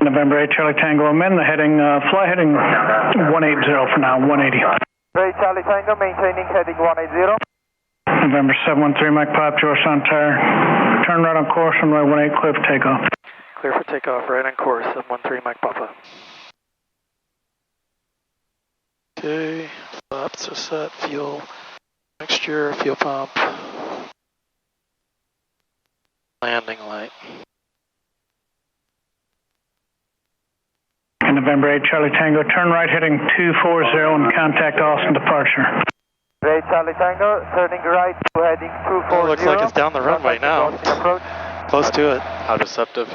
November 8 Charlie Tango, amend the heading, fly heading 180 for now, 180. Great, Charlie Tango, maintaining heading 180. November 713 Mike Pop, Georgetown Tower. Turn right on course, runway 18, clear for takeoff. Clear for takeoff, right on course, 713 Mike Papa. Okay, flaps are set, fuel mixture, fuel pump. Landing light. In November 8 Charlie Tango, turn right heading 240 and contact Austin departure. Great, Charlie Tango, turning right, heading 240. Oh, looks like it's down the runway now. Close to it. How deceptive.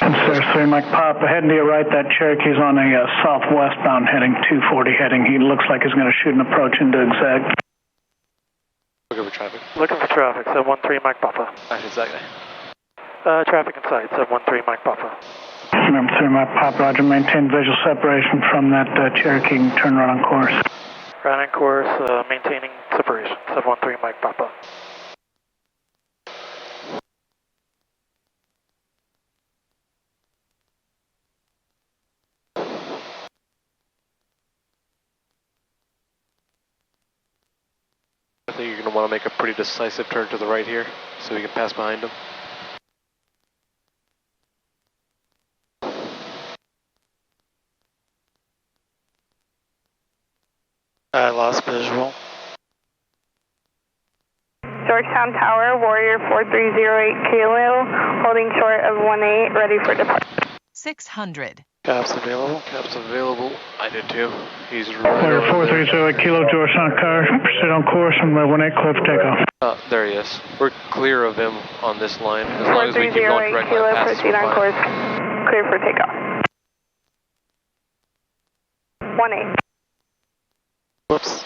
Cirrus 3 Mike Pop, ahead to your right, that Cherokee's on a southwestbound heading 240 heading. He looks like he's going to shoot an approach into zigzag. Looking for traffic. Looking for traffic, 713 Mike Papa. Actually, it's that guy. Traffic in sight, 713 Mike Papa. November 3 Mike Pop, roger, maintain visual separation from that Cherokee and turn right on course. Right on course, maintaining separation, 713 Mike Papa. I think you're going to want to make a pretty decisive turn to the right here, so we can pass behind him. I lost visual. Georgetown Tower, Warrior 4308 Kilo, holding short of 18, ready for departure. 600. Caps available. Caps available. I did too. He's right Warrior over 4308 Kilo, Georgetown car, proceed on course and runway 18, clear for takeoff. there he is. We're clear of him on this line, as long as we keep going 4308 direct line Kilo, past. proceed on course, clear for takeoff. 18. Whoops.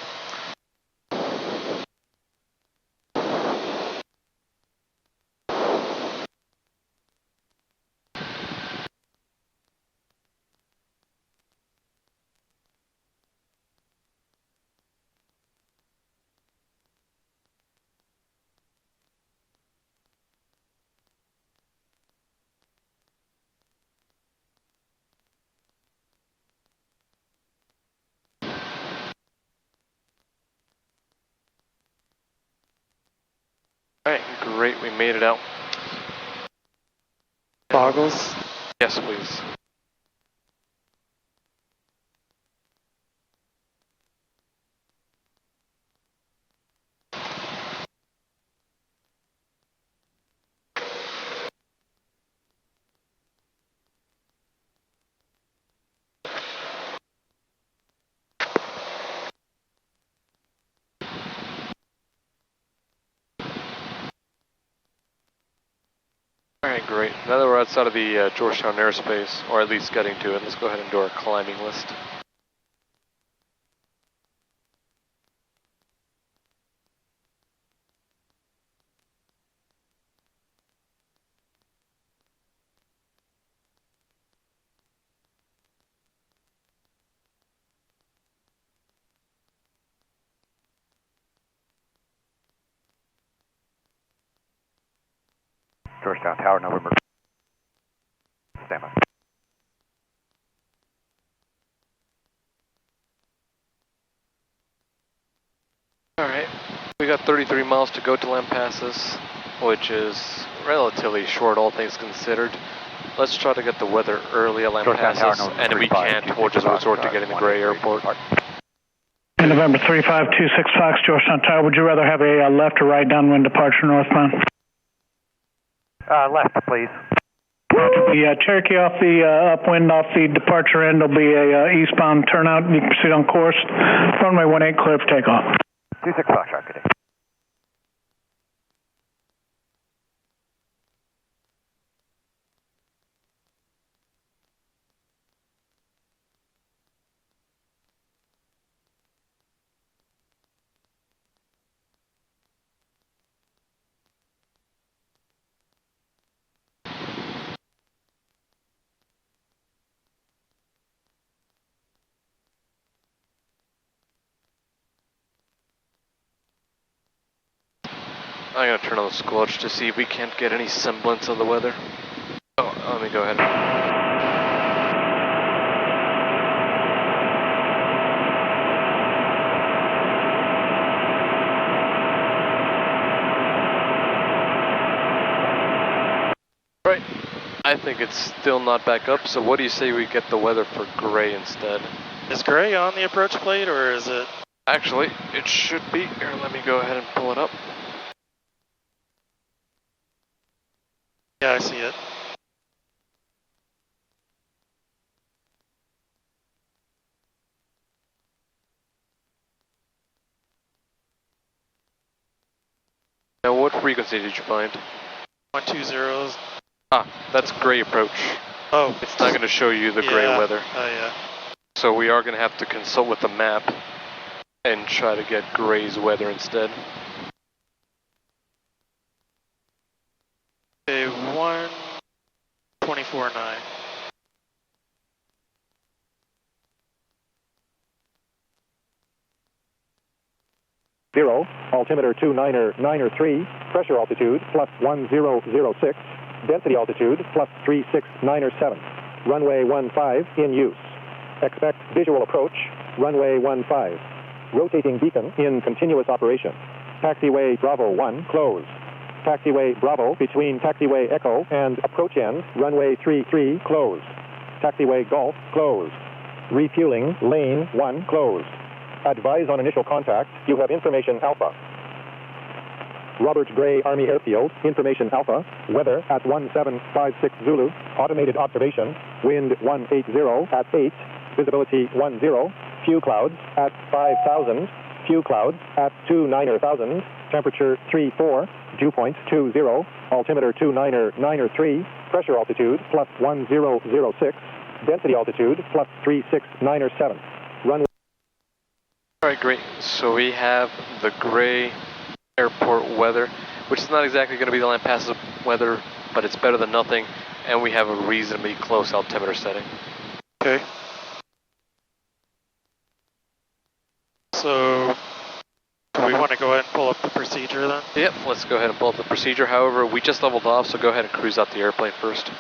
Alright, great, we made it out. Boggles. Yes, please. Alright, great. Now that we're outside of the Georgetown airspace, or at least getting to it, let's go ahead and do our climbing list. Georgetown Tower, November. Stand by. Alright, we got 33 miles to go to Lampasas, which is relatively short, all things considered. Let's try to get the weather early at Lampasas, and if we can, we'll just resort to getting the Gray Airport. In November 3526 Fox, Georgetown Tower, would you rather have a left or right downwind departure northbound? Left, please. The Cherokee off the upwind off the departure end will be a eastbound turnout. You can proceed on course. Runway 18, clear for takeoff. 26 Foxtrot, good day. I'm gonna turn on the squelch to see if we can't get any semblance of the weather. Oh, let me go ahead. Right, I think it's still not back up, so what do you say we get the weather for gray instead? Is gray on the approach plate, or is it? Actually, it should be. Here, let me go ahead and pull it up. Yeah, I see it. Now, what frequency did you find? 120. Ah, that's gray approach. Oh, It's not going to show you the gray weather. Oh, yeah. So we are going to have to consult with the map and try to get gray's weather instead. Okay, 124.9. Zero, altimeter 29093, pressure altitude plus 1006, density altitude plus 36907, runway 15 in use. Expect visual approach, runway 15. Rotating beacon in continuous operation. Taxiway Bravo 1 closed. Taxiway Bravo between taxiway Echo and approach end, runway 33 closed. Taxiway Golf closed. Refueling lane 1 closed. Advise on initial contact. You have information Alpha. Robert Gray Army Airfield, information Alpha. Weather at 1756 Zulu. Automated observation. Wind 180 at 8. Visibility 10. Few clouds at 5,000. Few clouds at 29,000. Temperature 34. Dew point 20. Altimeter 29093. Pressure altitude plus 1006. Density altitude plus 36907. Runway. Alright, great. So we have the gray airport weather, which is not exactly going to be the Lampasas weather, but it's better than nothing, and we have a reasonably close altimeter setting. Okay. So, do we want to go ahead and pull up the procedure then? Yep, let's go ahead and pull up the procedure. However, we just leveled off, so go ahead and cruise out the airplane first.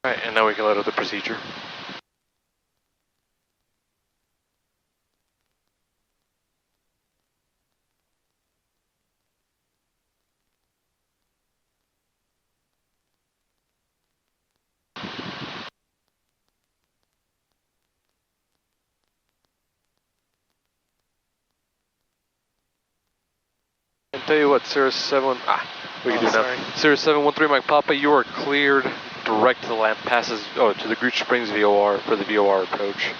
Alright, and now we can load up the procedure. And tell you what, Cirrus we can do sorry. now. Cirrus 713 Mike Papa, you are cleared direct to the Lampasas, to the Gooch Springs VOR for the VOR approach.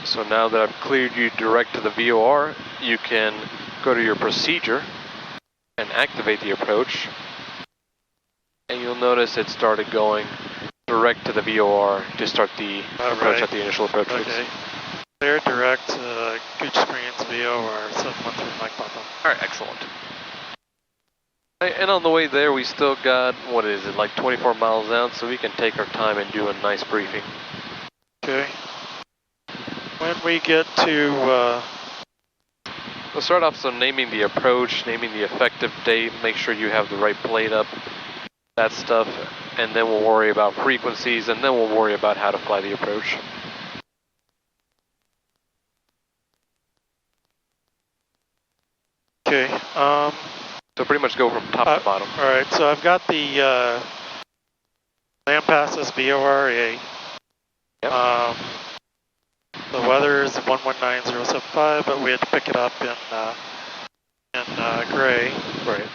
So now that I've cleared you direct to the VOR, you can go to your procedure and activate the approach. And you'll notice it started going direct to the VOR to start the approach at the initial approach. Okay. Clear direct Gooch Springs VOR 713 Mike Papa. Alright, excellent. And on the way there, we still got, what is it, like 24 miles out, so we can take our time and do a nice briefing. Okay. When we get to, We'll start off so naming the approach, naming the effective date, make sure you have the right plate up, that stuff, and then we'll worry about frequencies, and then we'll worry about how to fly the approach. okay, So pretty much go from top to bottom. alright, so I've got the, Lampasas VORA. Yep. The weather is 119075, but we had to pick it up in in gray. Right.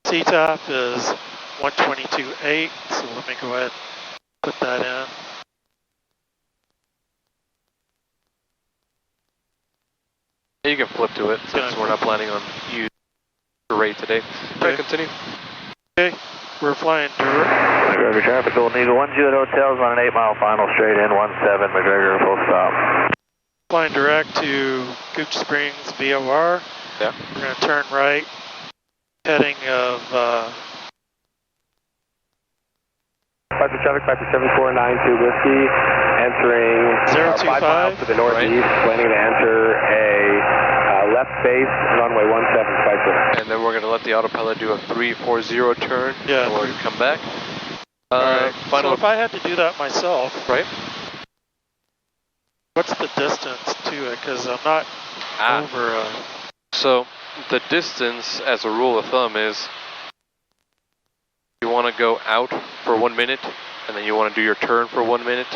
CTAP is 122.8, so let me go ahead and put that in. You can flip to it since we're not planning on using the rate today. Okay. Right, continue. Okay, we're flying direct. McGregor traffic, Golden Eagle 10 hotels on an 8-mile final straight in 17, McGregor full stop. Flying direct to Gooch Springs VOR. Yeah. We're going to turn right, heading of... Piper traffic, Piper 7492 Whiskey, entering 5 miles to the northeast, planning to enter a left base, runway 17, Piper. And then we're going to let the autopilot do a 340 turn. Yeah. And we're going to come back. Alright, Final. so if I had to do that myself, right? what's the distance to it? Because I'm not over... So the distance, as a rule of thumb, is you want to go out for 1 minute, and then you want to do your turn for 1 minute,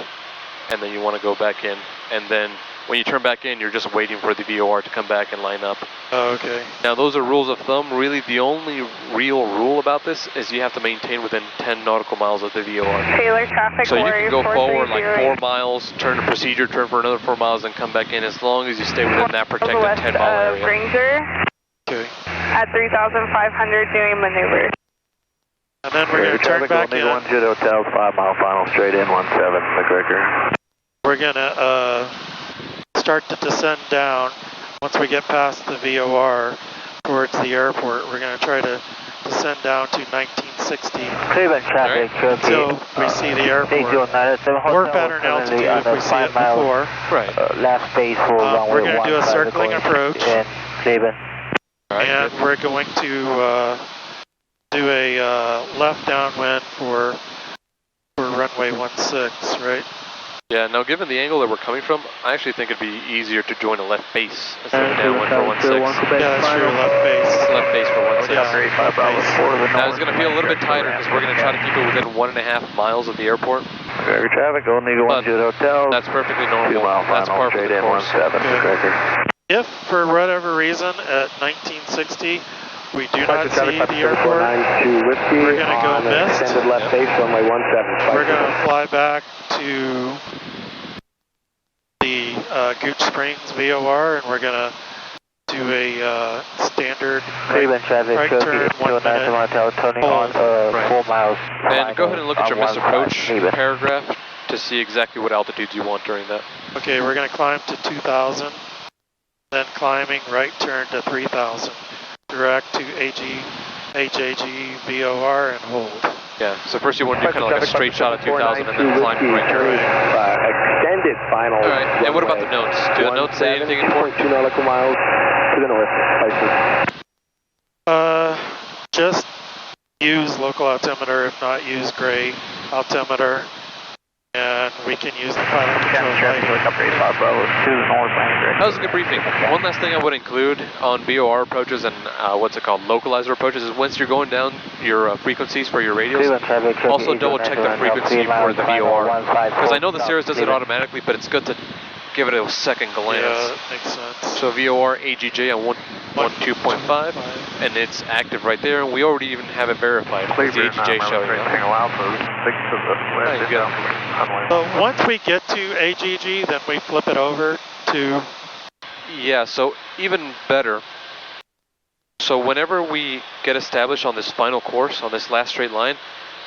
and then you want to go back in. And then when you turn back in, you're just waiting for the VOR to come back and line up. Oh, okay. Now those are rules of thumb. Really, the only real rule about this is you have to maintain within 10 nautical miles of the VOR. Taylor traffic, So you can go forward like 4 4 miles, turn to procedure, turn for another 4 miles, and come back in as long as you stay within that protected 10-mile area. Ranger Okay. at 3,500 doing maneuver. And then we're going to turn back in. 10 hotels, 5-mile final straight in 17, McGregor. We're going to start to descend down. Once we get past the VOR towards the airport, we're going to try to descend down to 1960 Cleveland traffic, until we see the airport. Or pattern altitude if we see it before. Right. Last base for runway we're going to do a circling approach. In Cleveland. And we're going to do a left downwind for runway 16, right? Yeah, now given the angle that we're coming from, I actually think it'd be easier to join a left base instead of downwind for 16. Yeah, that's true, left base. Left base for 16. Yeah, left base. Now it's going to feel a little bit tighter because we're going to try to keep it within 1.5 miles of the airport. McGregor traffic, Golden Eagle 10 hotels. That's perfectly normal. 2-mile That's final par for straight the in course. 17, McGregor. If, for whatever reason, at 1960, we do not see the airport, we're going to go missed. Extended left base, runway 17. We're going to fly back to the Gooch Springs VOR, and we're going to do a standard Cleveland traffic, right turn, 1 minute. turning on 4 miles. And go ahead and look at your misapproach paragraph to see exactly what altitudes you want during that. Okay, we're going to climb to 2,000, then climbing right turn to 3,000. Direct to HAG VOR and hold. Yeah, so first you want to do kind of like a straight shot at 2,000 and then climb right turn. Extended final. All right, and what about the notes? Do the notes say anything important? 2 nautical miles to the north. Just use local altimeter, if not use gray altimeter, and we can use the pilot control light. That was a good briefing. One last thing I would include on VOR approaches and localizer approaches is once you're going down your frequencies for your radios, also double check the frequency for the VOR. Because I know the Cirrus does it automatically, but it's good to give it a second glance. Yeah, that makes sense. So VOR AGJ on 12.5, and it's active right there, and we already even have it verified. It's the AGJ showing up. There you go. So once we get to AGG, then we flip it over to... Yeah, so even better. So whenever we get established on this final course, on this last straight line,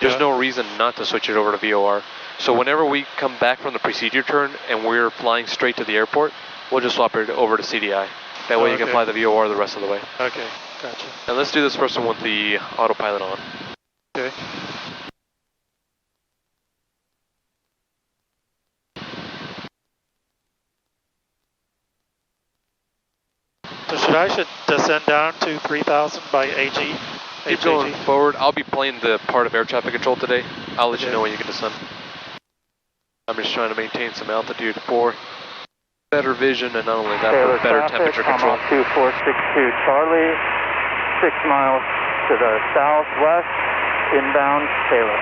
there's no reason not to switch it over to VOR. So whenever we come back from the procedure turn and we're flying straight to the airport, we'll just swap it over to CDI. That way you can fly the VOR the rest of the way. Okay, gotcha. And let's do this first one with the autopilot on. Okay. So should descend down to 3,000 by AG? Keep going forward. I'll be playing the part of air traffic control today. I'll let you know when you can descend. I'm just trying to maintain some altitude for better vision and not only that, but better temperature control. 2462 Charlie, 6 miles to the southwest, inbound Taylor.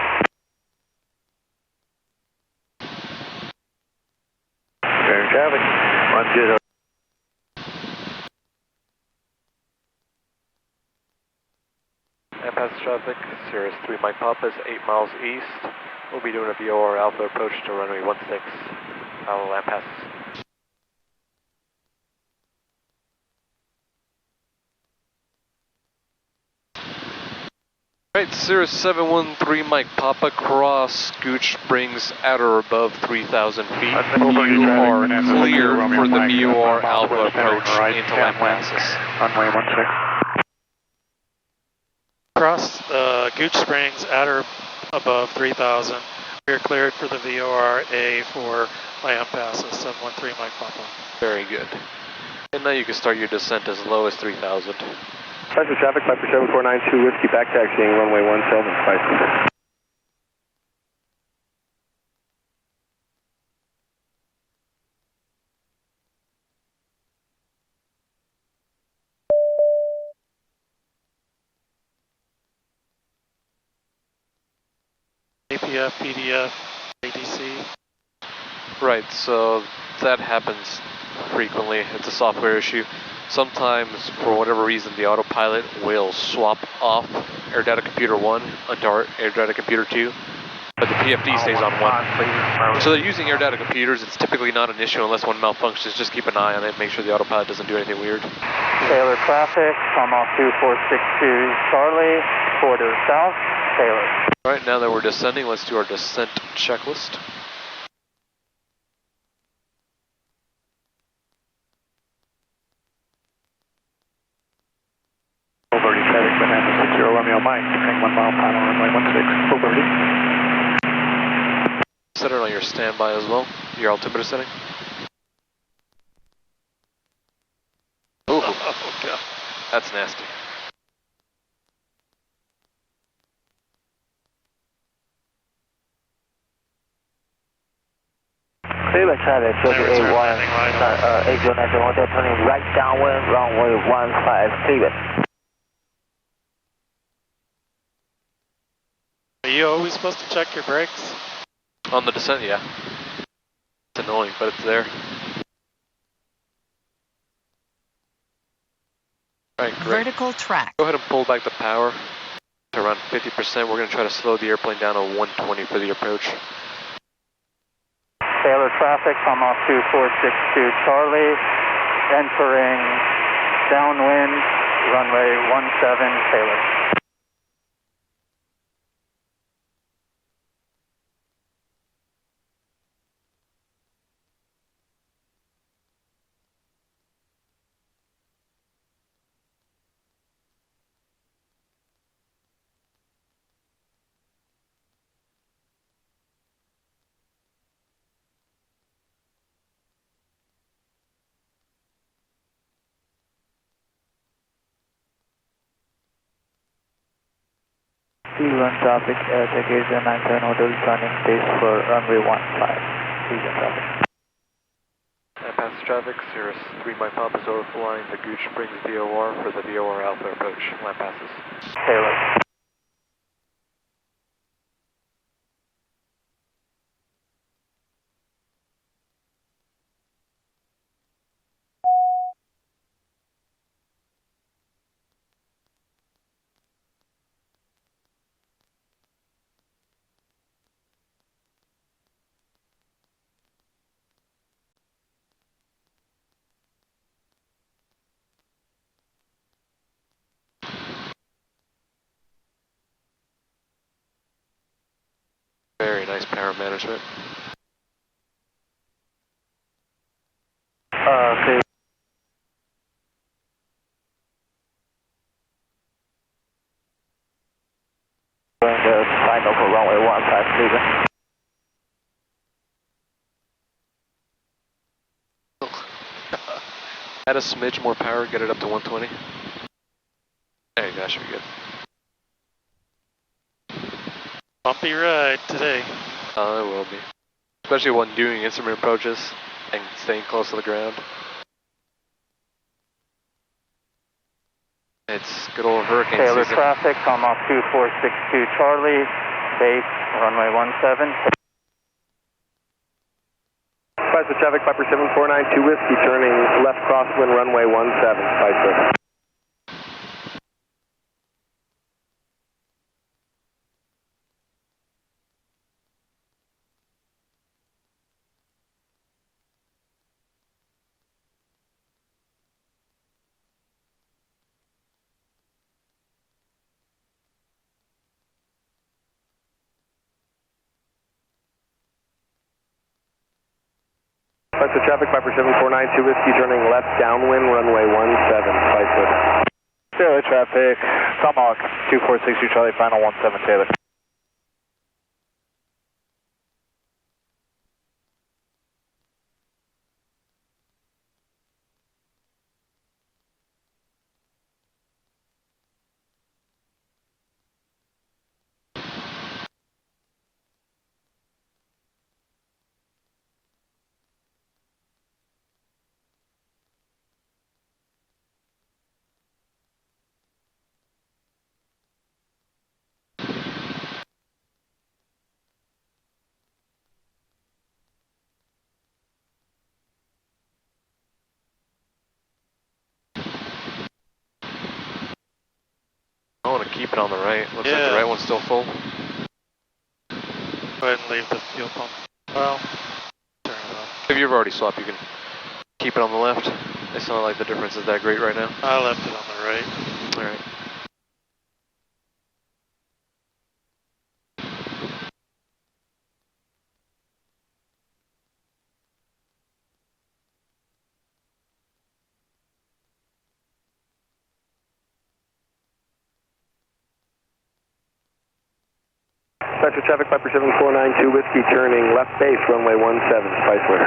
Traffic, 10. traffic, Cirrus 3 Mike Papa is 8 miles east. We'll be doing a VOR Alpha approach to runway 16, land passes. Alright, Cirrus 713 Mike Papa, cross Gooch Springs at or above 3,000 feet. You are clear for the VOR Alpha approach into land passes. Runway 16. Across Gooch Springs at or above 3,000. We are cleared for the VOR-A for land passes, 713 Mike Papa. Very good. And now you can start your descent as low as 3,000. Spicer traffic, Piper 7492, Whiskey back taxiing, runway 17, Spicer. APF, PDF, ADC. Right, so that happens frequently. It's a software issue. Sometimes, for whatever reason, the autopilot will swap off Air Data Computer 1 onto Air Data Computer 2, but the PFD stays on 1. So they're using Air Data Computers. It's typically not an issue unless one malfunctions. Just keep an eye on it, make sure the autopilot doesn't do anything weird. Taylor traffic, come off 2462 Charlie, quarter south, Taylor. Alright, now that we're descending, let's do our descent checklist. Overdy traffic, Banana 60 Romeo Mike, turning 1 mile final, runway 16, Overdy. Set it on your standby as well, your altimeter setting. Ooh, Oh, God. that's nasty. Taylor traffic, Georgetown 8091 Hotel, turning right downwind, runway 15, Cleveland. Are you always supposed to check your brakes? On the descent, yeah. It's annoying, but it's there. Alright, great. Vertical track. Go ahead and pull back the power to around 50%. We're going to try to slow the airplane down to 120 for the approach. Taylor traffic, come off 2462 Charlie, entering downwind, runway 17, Taylor. Cleveland traffic, check is 97 Hotel, turning space for runway 15, Cleveland traffic. And passes traffic, Cirrus 3 Mike Papa is overflying the Gooch Springs VOR for the VOR Alpha approach. Land passes. Taylor. Very nice power management. Okay. Going to final for runway 15, Cleveland. Add a smidge more power, get it up to 120. There you go, should be good. Bumpy ride today. Oh, it will be. Especially when doing instrument approaches and staying close to the ground. It's good old hurricane Taylor season. traffic, come off 2462 Charlie, base, runway 17. Spicer traffic, Piper 7492 Whiskey, turning left crosswind, runway 17, Spicer. Vector traffic, Viper 7492 Whiskey, turning left downwind, runway 17, 5 foot. Taylor traffic, Tomahawk 2462 Charlie, final 17 Taylor. I want to keep it on the right. Looks like Yeah. the right one's still full. Go ahead and leave the fuel pump. Well, turn it off. If you've already swapped, you can keep it on the left. It's not like the difference is that great right now. I left it on the right. All right. Vector traffic, Viper 7492 Whiskey, turning left base, runway 17, 5 foot.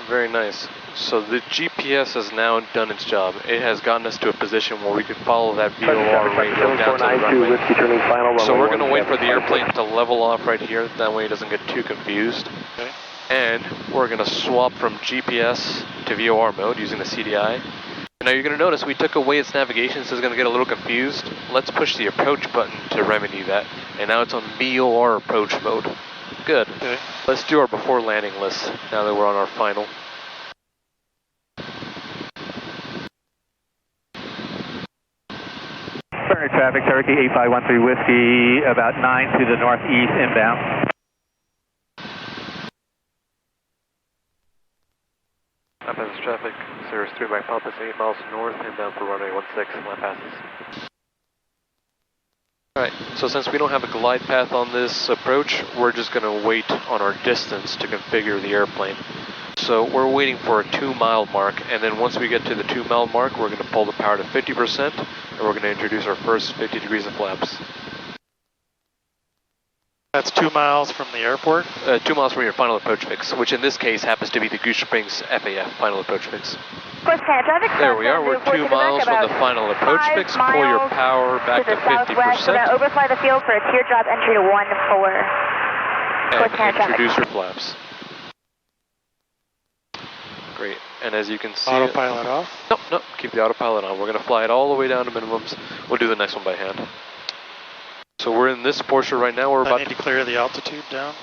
Very nice. So the GPS has now done its job. It has gotten us to a position where we could follow that VOR radio down to the runway. Whiskey, turning final, So we're going to runway wait for the 17, airplane to level off right here. That way it doesn't get too confused. Okay. And we're going to swap from GPS to VOR mode using the CDI. Now you're going to notice we took away its navigation, so it's going to get a little confused. Let's push the approach button to remedy that. And now it's on VOR approach mode. Good. Okay. Let's do our before landing list now that we're on our final. Turner traffic, Turkey 8513 Whiskey, about 9 to the northeast inbound. Lampasses traffic, Cirrus 3 by Papa 8 miles north, inbound for runway 16, Lampasses. Alright, so since we don't have a glide path on this approach, we're just going to wait on our distance to configure the airplane. So we're waiting for a 2-mile mark, and then once we get to the 2-mile mark, we're going to pull the power to 50%, and we're going to introduce our first 50 degrees of flaps. That's 2 miles from the airport? 2 miles from your final approach fix, which in this case happens to be the Goose Springs FAF final approach fix. There we are, we're 2 miles from the final approach fix. Pull your power back to 50%. We're going to overfly the field for a teardrop entry to 14. And introduce your flaps. Great, and as you can see... Autopilot off? Nope, keep the autopilot on. We're going to fly it all the way down to minimums. We'll do the next one by hand. So we're in this portion right now. We're about to clear the altitude down?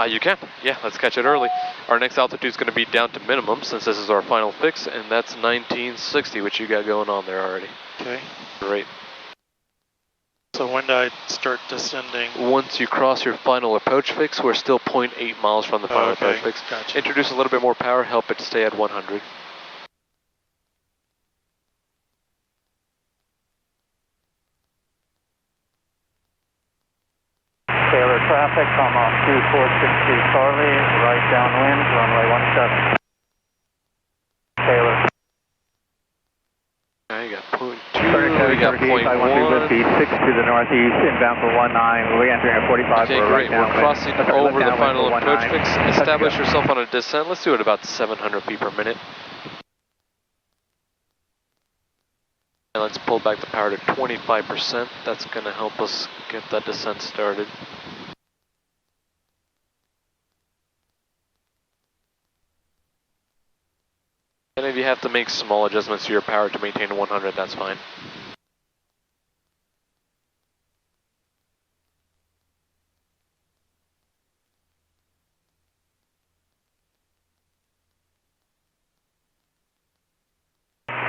You can. Yeah, let's catch it early. Our next altitude is going to be down to minimum since this is our final fix, and that's 1960, which you got going on there already. Okay. Great. So when do I start descending? Once you cross your final approach fix, we're still 0.8 miles from the final approach fix. Gotcha. Introduce a little bit more power, help it stay at 100. Taylor traffic, Tomahawk 2462 Charlie, right downwind, runway 17. Taylor. Now you got 0.2, we got 0.1. Whiskey, 6 to the northeast, inbound for 19. We're entering a 45. Okay, great. We're crossing over the final approach fix. Establish yourself on a descent. Let's do it about 700 feet per minute. And let's pull back the power to 25%. That's going to help us get that descent started. And if you have to make small adjustments to your power to maintain 100, that's fine.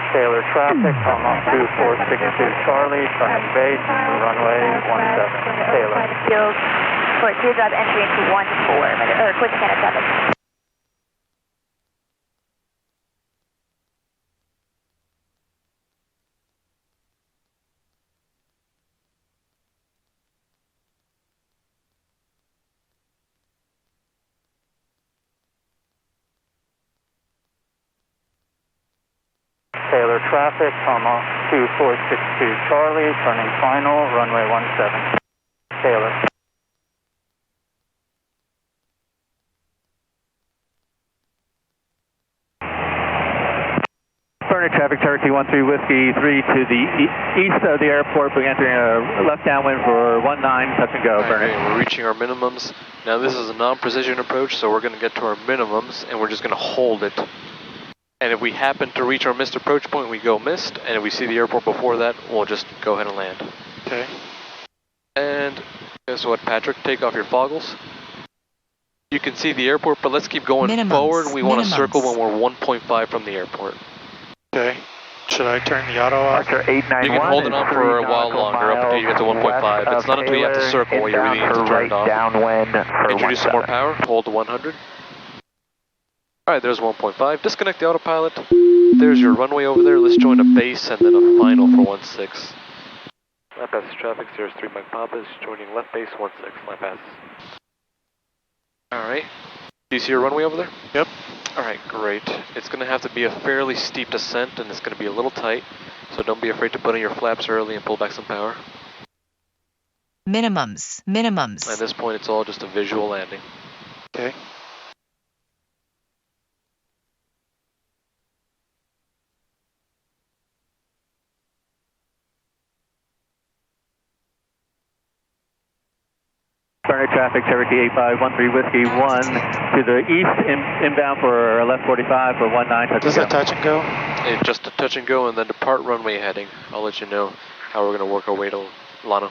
Taylor traffic, almost 2462 Charlie, turning base, runway 17. Taylor. Field for teardrop entry into 14, or quick scanner traffic. Taylor traffic, almost 2462 Charlie, turning final, runway 17. Taylor. Burner traffic, Cherokee 13 Whiskey 3 to the east of the airport. We're entering a left downwind for 19, touch and go, Burner. Okay, we're reaching our minimums. Now this is a non-precision approach, so we're going to get to our minimums and we're just going to hold it. And if we happen to reach our missed approach point, we go missed. And if we see the airport before that, we'll just go ahead and land. Okay. And guess what, Patrick? Take off your foggles. You can see the airport, but let's keep going forward. We want to circle when we're 1.5 from the airport. Okay. Should I turn the auto off? Archer 891 You can hold it on for a while longer, up until you get to 1.5. It's not until you have to circle where you really need to turn it off. Downwind for Introduce some more power, hold to 100. Alright, there's 1.5. Disconnect the autopilot. There's your runway over there. Let's join a base and then a final for 16. Left passes traffic, Cirrus 3 Mike Papa is joining left base 16. Left passes. Alright. Do you see your runway over there? Yep. Alright, great. It's going to have to be a fairly steep descent and it's going to be a little tight. So don't be afraid to put in your flaps early and pull back some power. Minimums. At this point, it's all just a visual landing. Okay. Burner traffic, Cherokee 8513 Whiskey 1 to the east, inbound for left 45 for 19, touch Is and it go. touch and go? And just a touch and go and then depart runway heading. I'll let you know how we're going to work our way to Lano.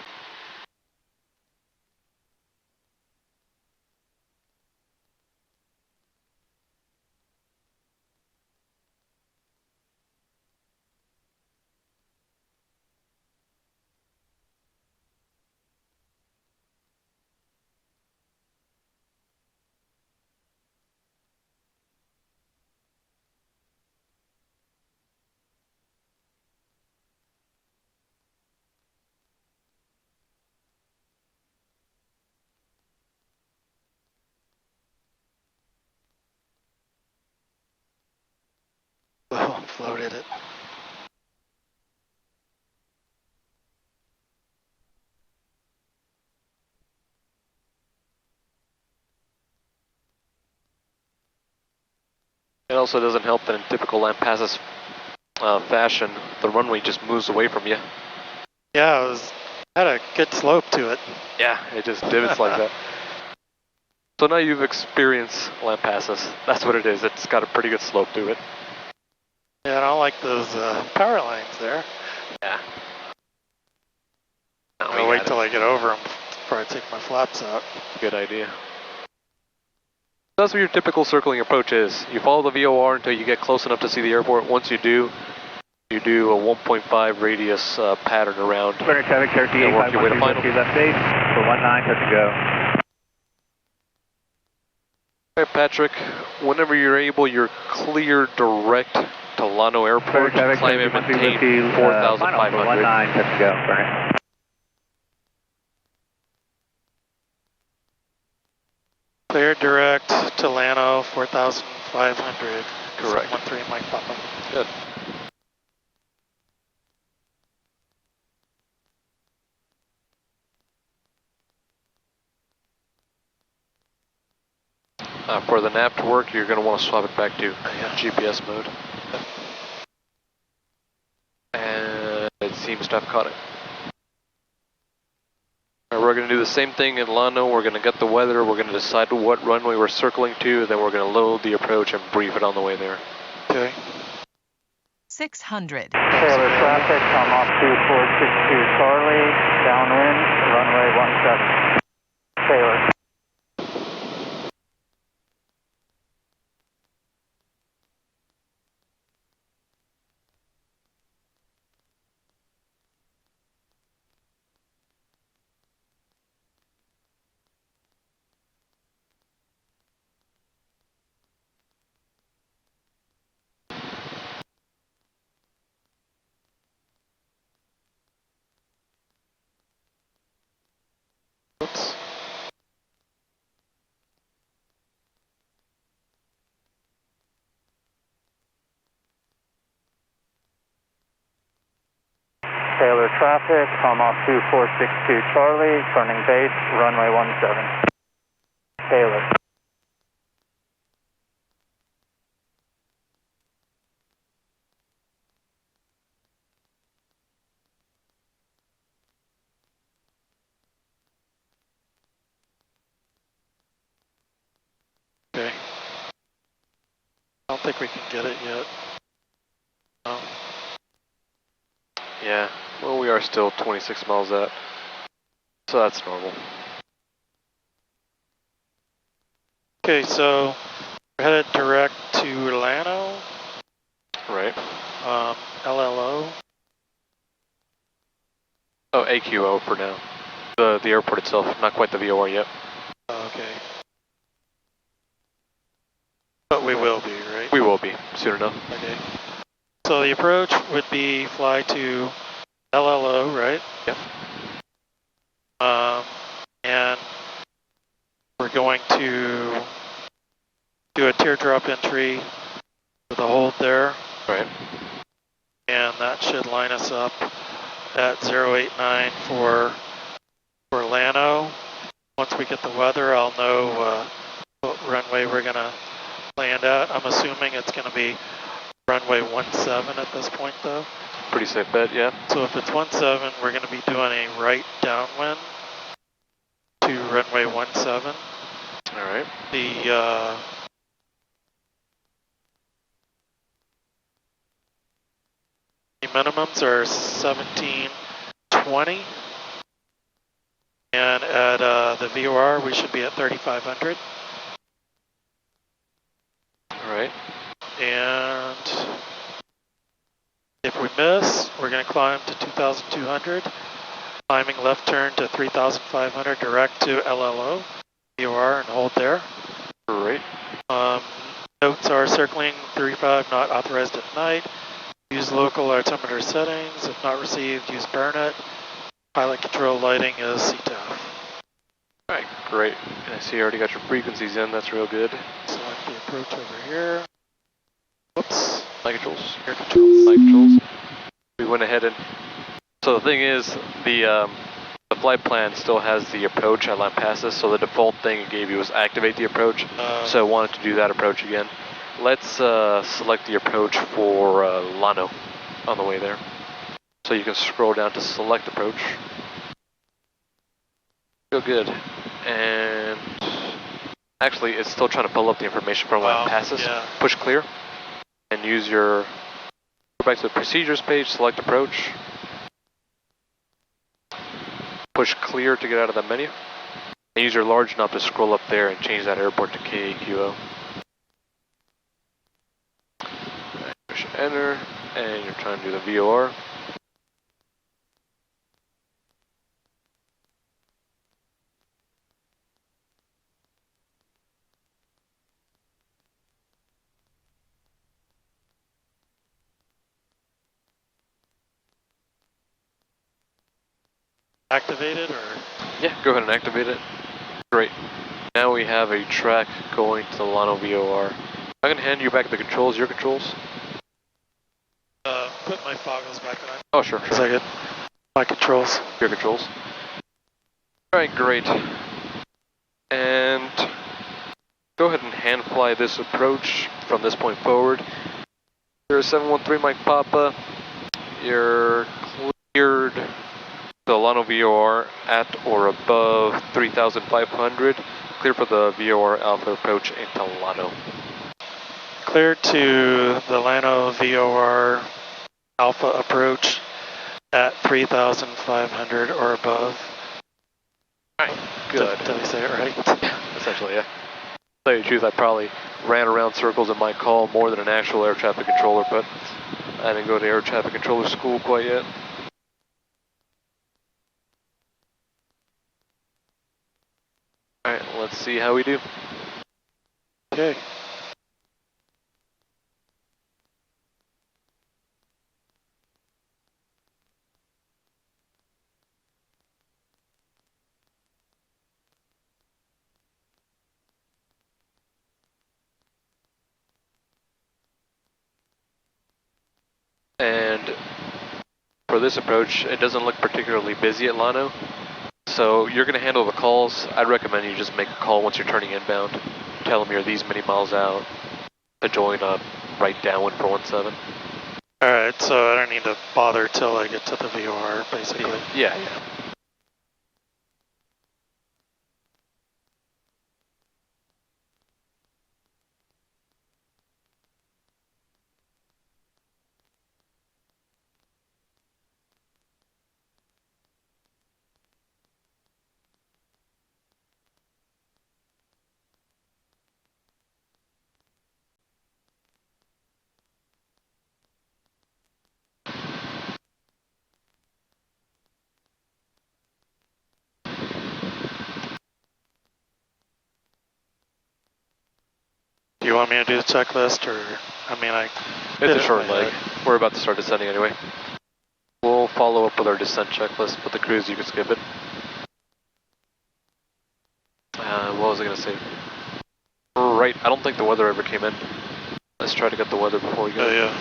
Oh, floated it. It also doesn't help that in typical land passes fashion, the runway just moves away from you. Yeah, had a good slope to it. Yeah, it just divots like that. So now you've experienced land passes. That's what it is. It's got a pretty good slope to it. Yeah, I don't like those power lines there. Yeah. I'll wait till I get over them before I take my flaps out. Good idea. That's what your typical circling approach is. You follow the VOR until you get close enough to see the airport. Once you do a 1.5 radius pattern around. Burner traffic, Cherokee 8513 Whiskey left base for 19, touch and go. Alright, Patrick, whenever you're able, you're clear direct to Lano Airport. Climb and maintain 4,500. For 19, touch and go, Burner. Clear direct to Lano, 4,500. Correct. 13 Mike Papa. Good. For the nav to work, you're going to want to swap it back to GPS mode. And it seems to have caught it. Alright, we're going to do the same thing in Lano. We're going to get the weather, we're going to decide what runway we're circling to, then we're going to load the approach and brief it on the way there. Okay. 600. Taylor traffic, come off 2462 Charlie, downwind, runway 17. Taylor. Oops. Taylor traffic, come off 2462 Charlie, turning base, runway 17. Taylor. Okay. I don't think we can get it yet. No. Yeah, well, we are still 26 miles out, so that's normal. Okay, so we're headed direct to Lano, Right. LLO. Oh, AQO for now. The airport itself, not quite the VOR yet. Okay. But we will be, right? We will be, soon enough. Okay. So the approach would be fly to LLO, right? Yep. And we're going to do a teardrop entry with a hold there. Right. And that should line us up at 089 for Lano. Once we get the weather, I'll know what runway we're going to land at. I'm assuming it's going to be runway 17 at this point, though. Pretty safe bet, yeah. So if it's 17, we're going to be doing a right downwind to runway 17. All right. The minimums are 1720, and at the VOR we should be at 3500. All right. And if we miss, we're going to climb to 2200, climbing left turn to 3500 direct to LLO, VOR, and hold there. Great. Notes are circling 35 not authorized at night. Use local altimeter settings. If not received, use Burnet. Pilot control lighting is CTAF. All right, great. And I see you already got your frequencies in. That's real good. Select the approach over here. Whoops. Flight controls. Air controls. Flight controls. We went ahead and... So the thing is, the flight plan still has the approach at land passes, so the default thing it gave you was activate the approach. So I wanted to do that approach again. Let's select the approach for Lano on the way there. So you can scroll down to select approach. Feel good. And actually it's still trying to pull up the information from land passes. Yeah. Push clear and use your, go back to the procedures page, select approach. Push clear to get out of the menu. And use your large knob to scroll up there and change that airport to KAQO. Push enter, and you're trying to do the VOR. Activated or? Yeah, go ahead and activate it. Great. Now we have a track going to the Lano VOR. I'm going to hand you back the controls, your controls. Put my foggles back on. Oh, sure, Is that good? My controls. Your controls. Alright, great. And go ahead and hand fly this approach from this point forward. You're 713 Mike Papa. You're cleared the Lano VOR at or above 3,500. Clear for the VOR Alpha approach into Lano. Cleared to the Lano VOR Alpha approach at 3,500 or above. Alright, good. Did I say it right? Essentially, yeah. To tell you the truth, I probably ran around circles in my call more than an actual air traffic controller, but I didn't go to air traffic controller school quite yet. Alright, let's see how we do. Okay. for this approach, it doesn't look particularly busy at Llano. So you're going to handle the calls. I'd recommend you just make a call once you're turning inbound. Tell them you're these many miles out to join a right downwind for 17. Alright, so I don't need to bother till I get to the VOR, basically. Yeah. Do you want me to do the checklist, or, It's a short leg. We're about to start descending anyway. We'll follow up with our descent checklist, but the cruise, you can skip it. What was I going to say? Right, I don't think the weather ever came in. Let's try to get the weather before we go. Oh, yeah.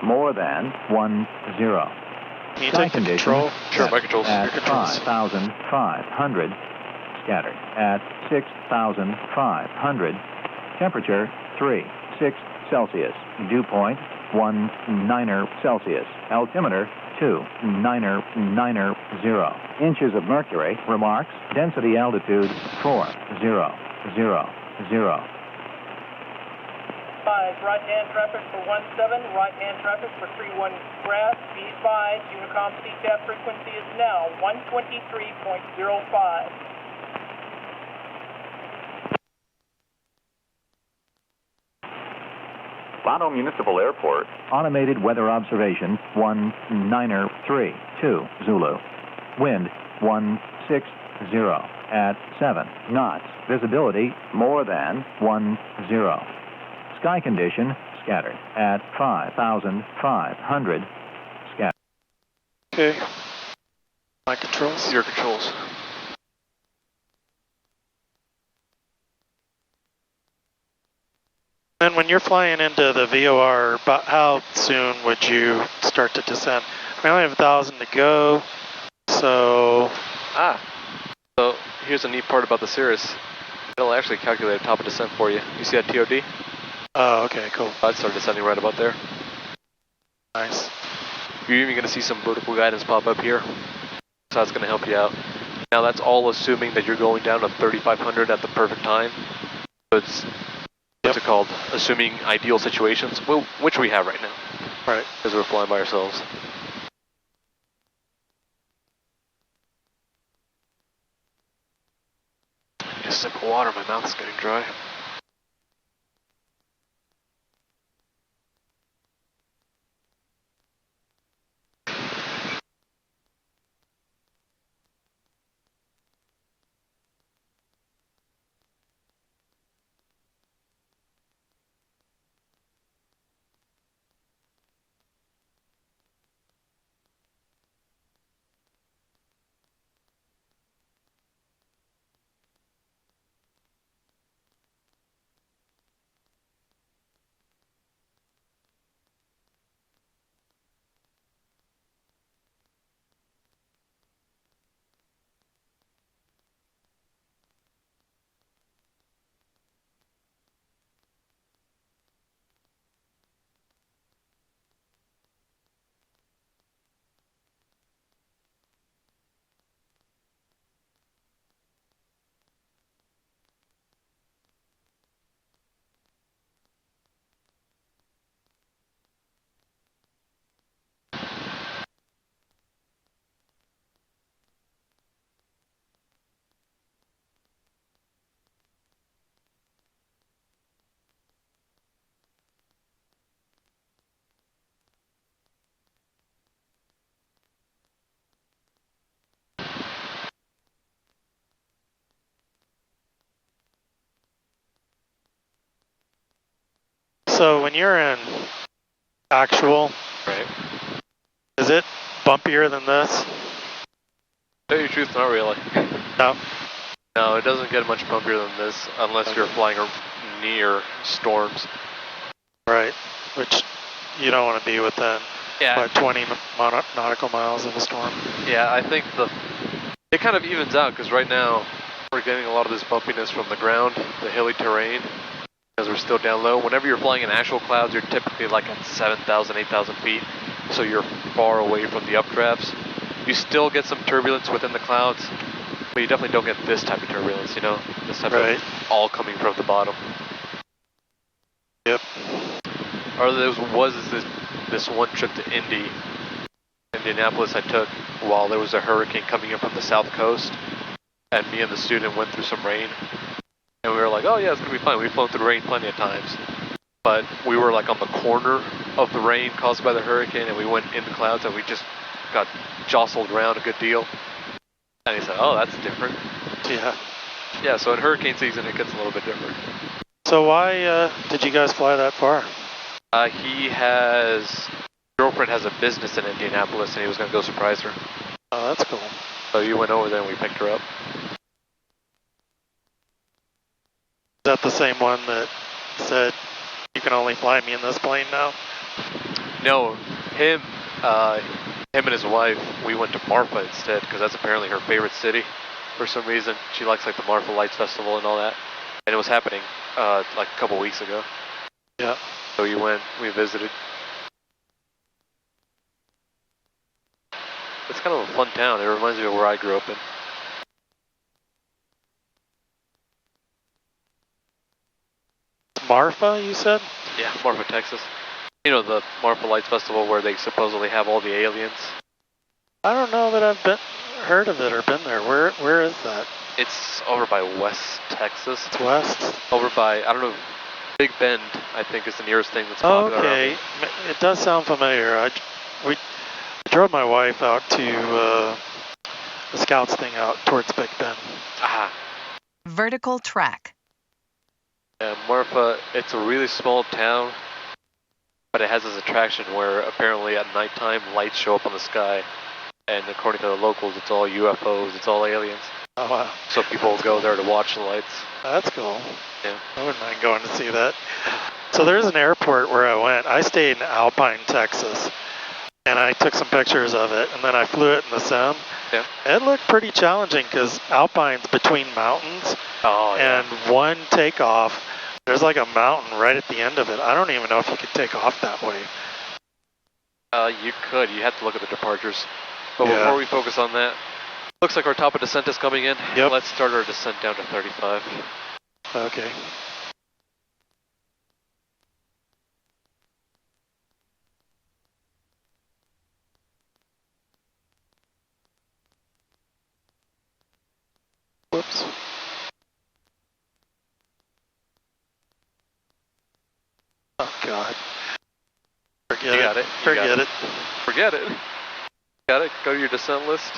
More than 10. Can you Sky take the condition control? Sure, my controls. at Your controls. 5,500. Scattered at 6,500. Temperature 36 Celsius. Dew point 19 Celsius. Altimeter 2,990. Inches of mercury. Remarks. Density altitude 4000. 5, right-hand traffic for 17, right-hand traffic for 31 grass, be advised, Unicom CTAP frequency is now 123.05. Llano Municipal Airport. Automated weather observation 1932 Zulu. Wind 160 at 7 knots. Visibility more than 10. Sky condition scattered at 5,500. Scattered. Okay. My controls. Your controls. And when you're flying into the VOR, about how soon would you start to descend? We only have 1,000 to go, so... So here's a neat part about the Cirrus. It'll actually calculate a top of descent for you. You see that TOD? Oh, okay, cool. I'd start descending right about there. Nice. You're even going to see some vertical guidance pop up here. So that's going to help you out. Now that's all assuming that you're going down to 3,500 at the perfect time. So it's, what's it called? Assuming ideal situations, well, which we have right now. Right. Because we're flying by ourselves. Get a sip of water, my mouth's getting dry. So when you're in actual, Right. is it bumpier than this? To tell you the truth, not really. No. No, it doesn't get much bumpier than this unless you're flying near storms. Right. which you don't want to be within Yeah. 20 nautical miles of a storm. Yeah, I think it kind of evens out because right now we're getting a lot of this bumpiness from the ground, the hilly terrain, because we're still down low. Whenever you're flying in actual clouds, you're typically like at 7,000, 8,000 feet, so you're far away from the updrafts. You still get some turbulence within the clouds, but you definitely don't get this type of turbulence, you know? This type of all coming from the bottom. Yep. Or there was this one trip to Indianapolis I took while there was a hurricane coming in from the south coast, and me and the student went through some rain, and we were like, oh yeah, it's gonna be fine. We've flown through rain plenty of times, but we were like on the corner of the rain caused by the hurricane, and we went in the clouds, and we just got jostled around a good deal. And he said, oh, that's different. Yeah. Yeah, so in hurricane season it gets a little bit different. So why did you guys fly that far? Girlfriend has a business in Indianapolis, and he was going to go surprise her. Oh, that's cool. So you went over there and we picked her up. Is that the same one that said you can only fly me in this plane now? No, him and his wife, we went to Marfa instead, because that's apparently her favorite city for some reason. She likes like the Marfa Lights Festival and all that, and it was happening like a couple weeks ago. Yeah. So we visited. It's kind of a fun town. It reminds me of where I grew up in. Marfa, you said? Yeah, Marfa, Texas. You know, the Marfa Lights Festival where they supposedly have all the aliens. I don't know that I've heard of it or been there. Where is that? It's over by West Texas. It's west? Over by, I don't know, Big Bend, I think is the nearest thing that's popular. Okay, it does sound familiar. I drove my wife out to the Scouts thing out towards Big Bend. Aha. Vertical track. Yeah, Marfa, it's a really small town, but it has this attraction where apparently at nighttime lights show up on the sky, and according to the locals, it's all UFOs, it's all aliens. Oh wow. So people go there to watch the lights. That's cool. Yeah. I wouldn't mind going to see that. So there's an airport where I went. I stayed in Alpine, Texas, and I took some pictures of it, and then I flew it in the sim. Yeah. It looked pretty challenging because Alpine's between mountains, and one takeoff, there's like a mountain right at the end of it. I don't even know if you could take off that way. You could. You have to look at the departures. But before we focus on that, looks like our top of descent is coming in. Yep. Let's start our descent down to 35. Okay. Whoops. Oh God. Forget got it. Forget it. Forget it. Got it. Go to your descent list.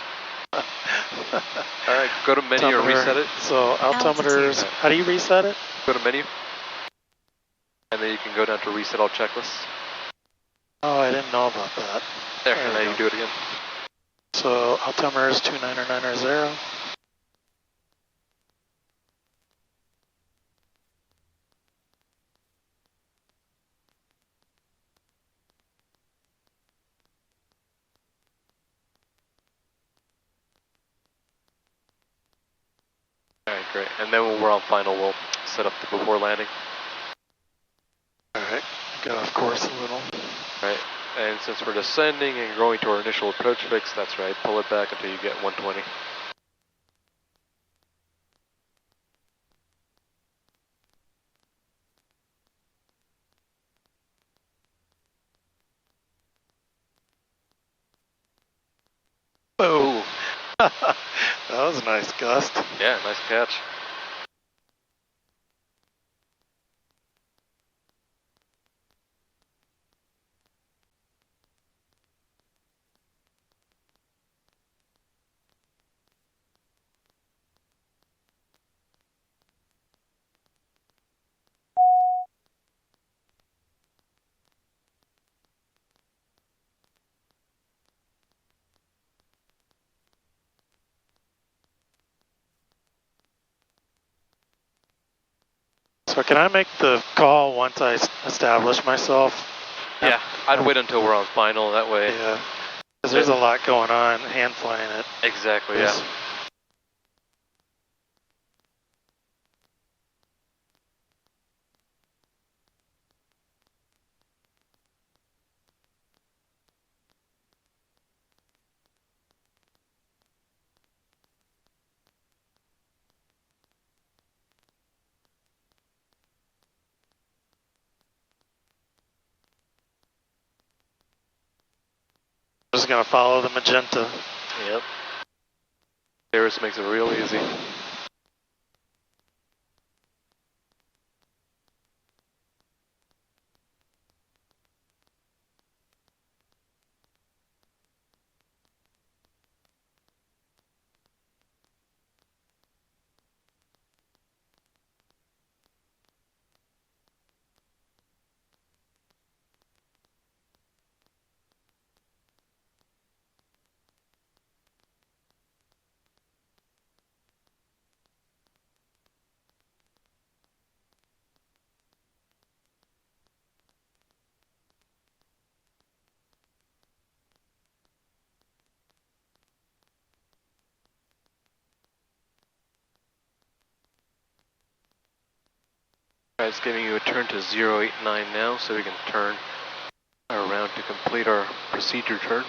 Alright, go to menu or reset it. So altimeters, how do you reset it? Go to menu. And then you can go down to reset all checklists. Oh, I didn't know about that. There, and now you can do it again. So altimeters 29990. Alright, great. And then when we're on final, we'll set up the before landing. Alright, get off course a little. Right, and since we're descending and going to our initial approach fix, that's right, pull it back until you get 120. Oh, that was a nice gust. Yeah, nice catch. So can I make the call once I establish myself? Yeah, I'd wait until we're on final, that way. Yeah, because there's a lot going on, hand flying it. Exactly, yeah. Just gonna follow the magenta. Yep. Cirrus makes it real easy. Alright, it's giving you a turn to 089 now, so we can turn around to complete our procedure turn.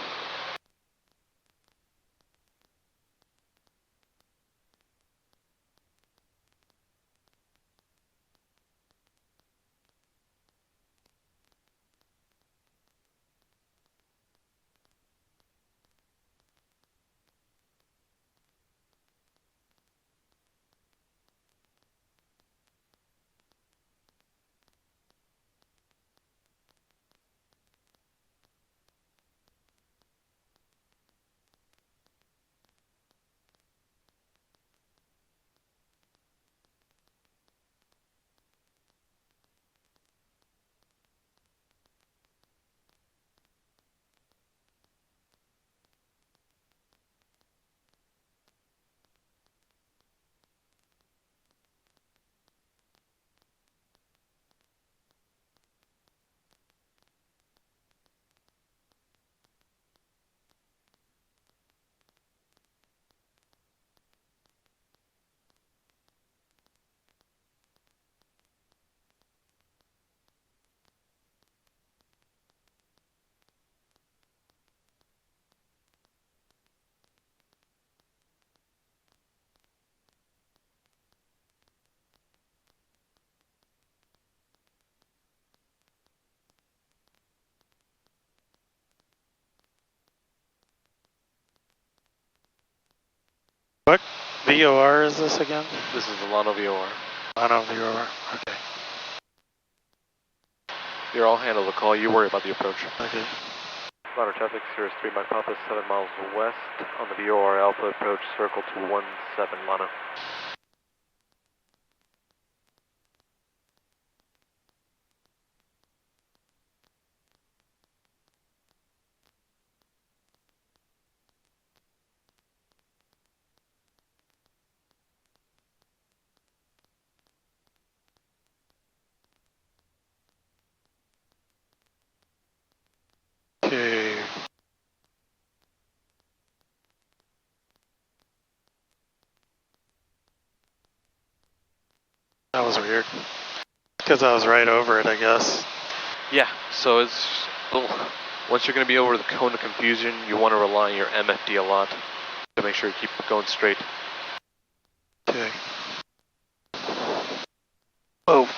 What VOR is this again? This is the Lano VOR. Lano VOR, okay. You're all handle the call, you worry about the approach. Okay. Lano traffic, Cirrus 3 Mike Papa, 7 miles west on the VOR Alpha approach, circle to 17 Lano. Okay. That was weird. Because I was right over it, I guess. Yeah, so it's once you're going to be over the cone of confusion, you want to rely on your MFD a lot to make sure you keep going straight. Okay. Oh.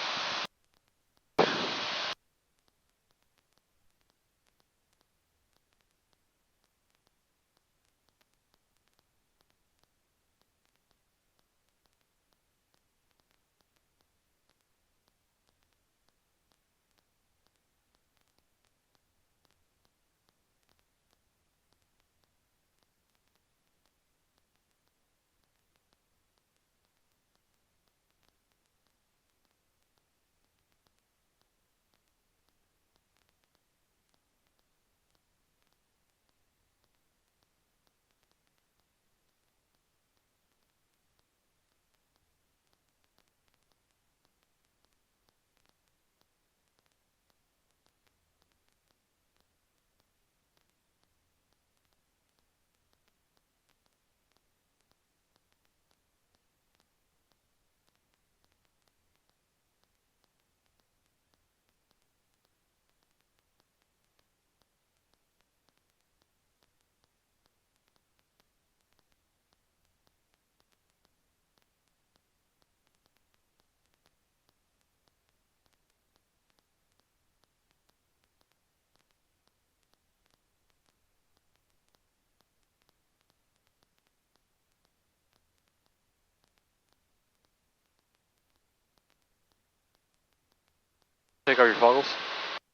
Take off your foggles.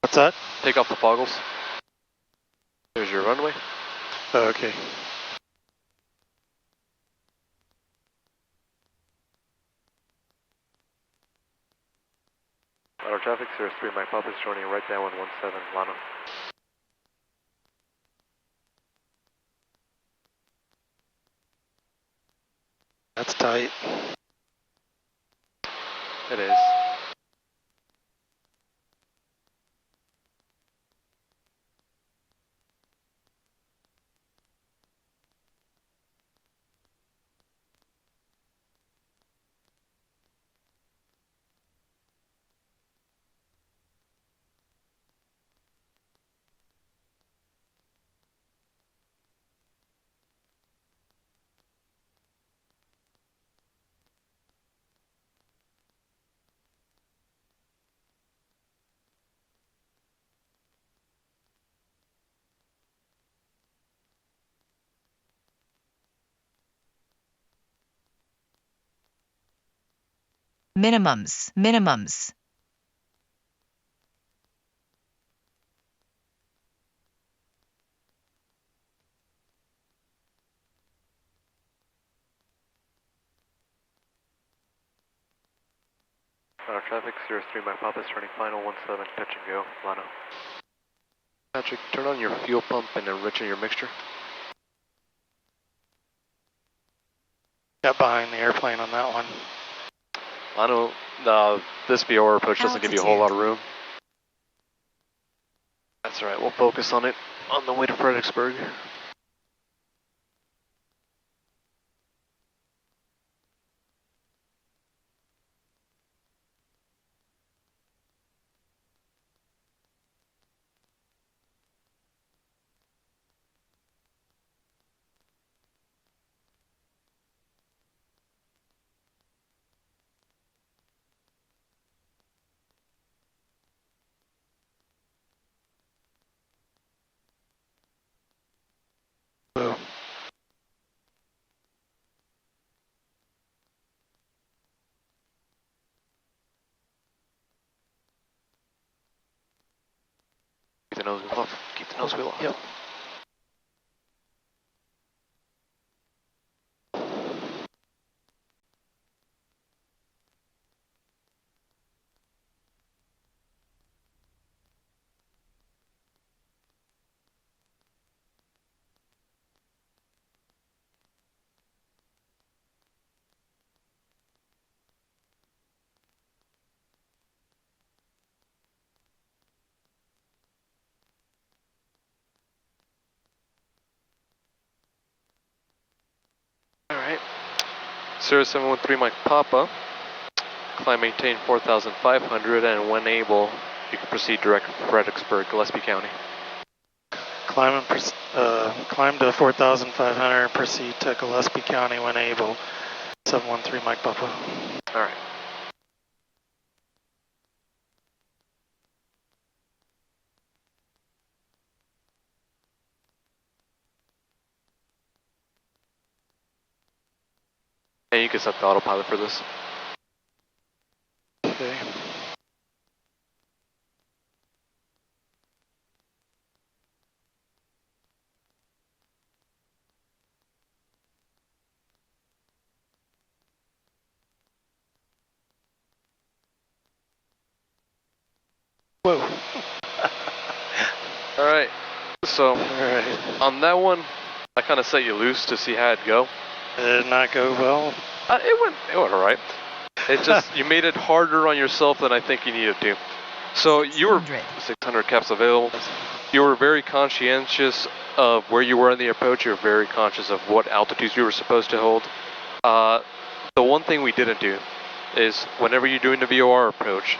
What's that? Take off the foggles. There's your runway. Oh, okay. Auto traffic, Cirrus 3 Mike Papa is joining right down 117 Lana. That's tight. It is. Minimums. Auto traffic, Cirrus 3 Mike Papa is turning final 17, touch and go, Lana. Patrick, turn on your fuel pump and enrich in your mixture. Got behind the airplane on that one. Lana, this VOR approach doesn't give you a whole lot of room. That's alright, we'll focus on it on the way to Fredericksburg. Keep the nose wheel off. Keep the nose wheel off. Yep. Alright. Cirrus 713 Mike Papa. Climb maintain 4,500 and when able, you can proceed direct for Fredericksburg, Gillespie County. Climb to 4,500 and proceed to Gillespie County when able. 713 Mike Papa. Alright. And you can set the autopilot for this. Okay. Whoa. Alright. So, on that one, I kind of set you loose to see how it'd go. Did it not go well? It went alright. It just, you made it harder on yourself than I think you needed to. So you were 600 caps available. You were very conscientious of where you were in the approach. You were very conscious of what altitudes you were supposed to hold. The one thing we didn't do is whenever you're doing the VOR approach,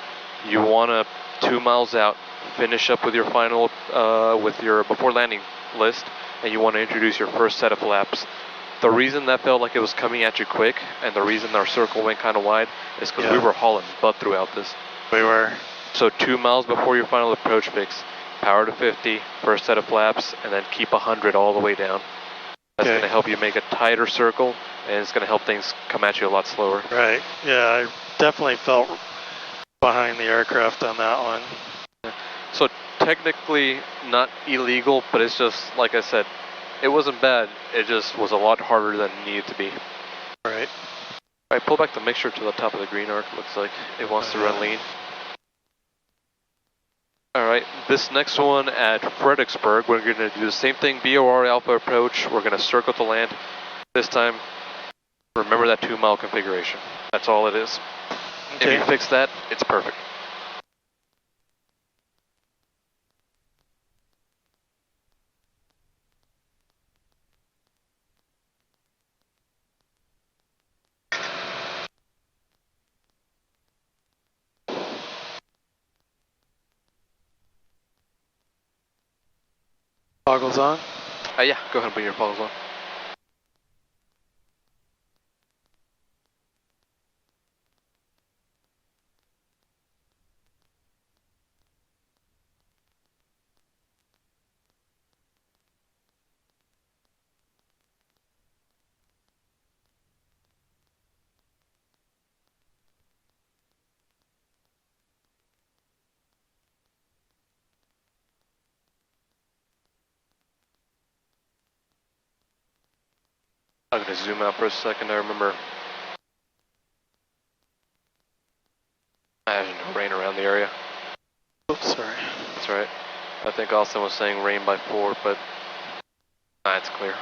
you want to 2 miles out, finish up with your final, with your before landing list, and you want to introduce your first set of flaps. The reason that felt like it was coming at you quick, and the reason our circle went kind of wide, is because we were hauling butt throughout this. We were. So 2 miles before your final approach fix, power to 50, first set of flaps, and then keep 100 all the way down. That's going to help you make a tighter circle, and it's going to help things come at you a lot slower. Right. Yeah, I definitely felt behind the aircraft on that one. So technically not illegal, but it's just, like I said, it wasn't bad. It just was a lot harder than it needed to be. Right. Alright, pull back the mixture to the top of the green arc. Looks like it wants to run lean. Alright, this next one at Fredericksburg, we're going to do the same thing, VOR Alpha approach. We're going to circle to land. This time, remember that 2-mile configuration. That's all it is. Okay. If you fix that, it's perfect. Goggles on. Yeah, go ahead and put your goggles on. I'm going to zoom out for a second. I remember. I have no rain around the area. Oops, sorry. That's right. I think Austin was saying rain by 4, but it's clear.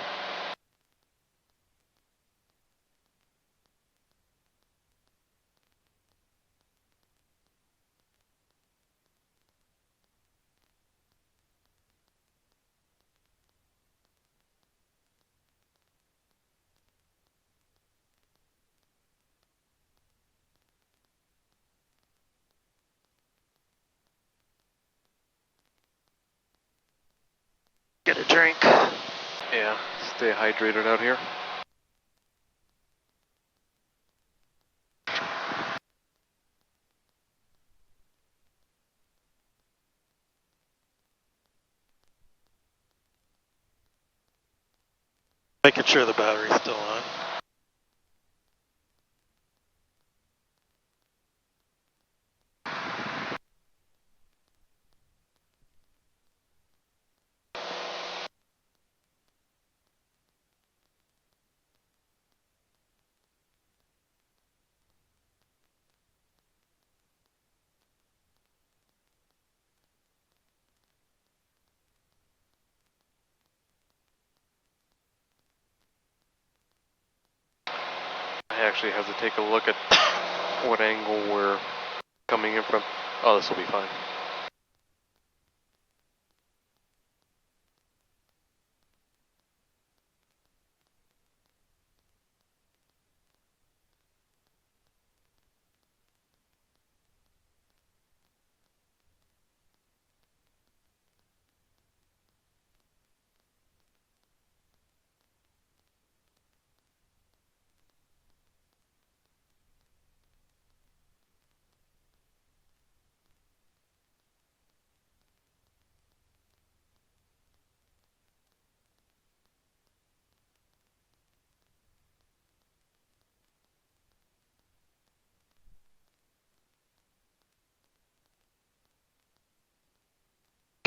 Get a drink. Yeah, stay hydrated out here. Making sure the battery's still on. I actually have to take a look at what angle we're coming in from. Oh, this will be fine.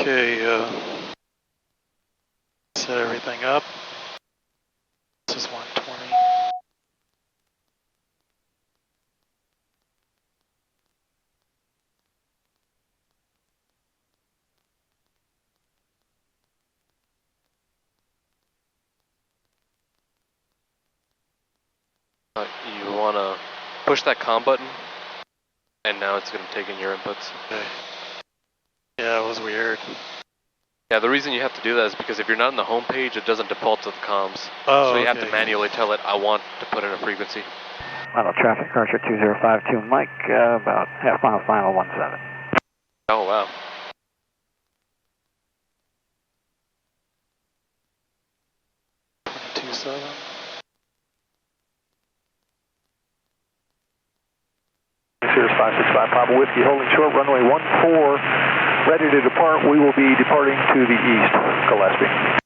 Okay, set everything up. This is 120. You want to push that COM button, and now it's going to take in your inputs. Okay. Yeah, it was weird. Yeah, the reason you have to do that is because if you're not on the home page, it doesn't default to the comms. Oh, so you have to okay. manually tell it, I want to put in a frequency. Final traffic, Archer 2052 Mike, about half mile final 17. Oh, wow. Cirrus 565 Papa Whiskey holding short, runway 14, ready to depart. We will be departing to the east, Gillespie.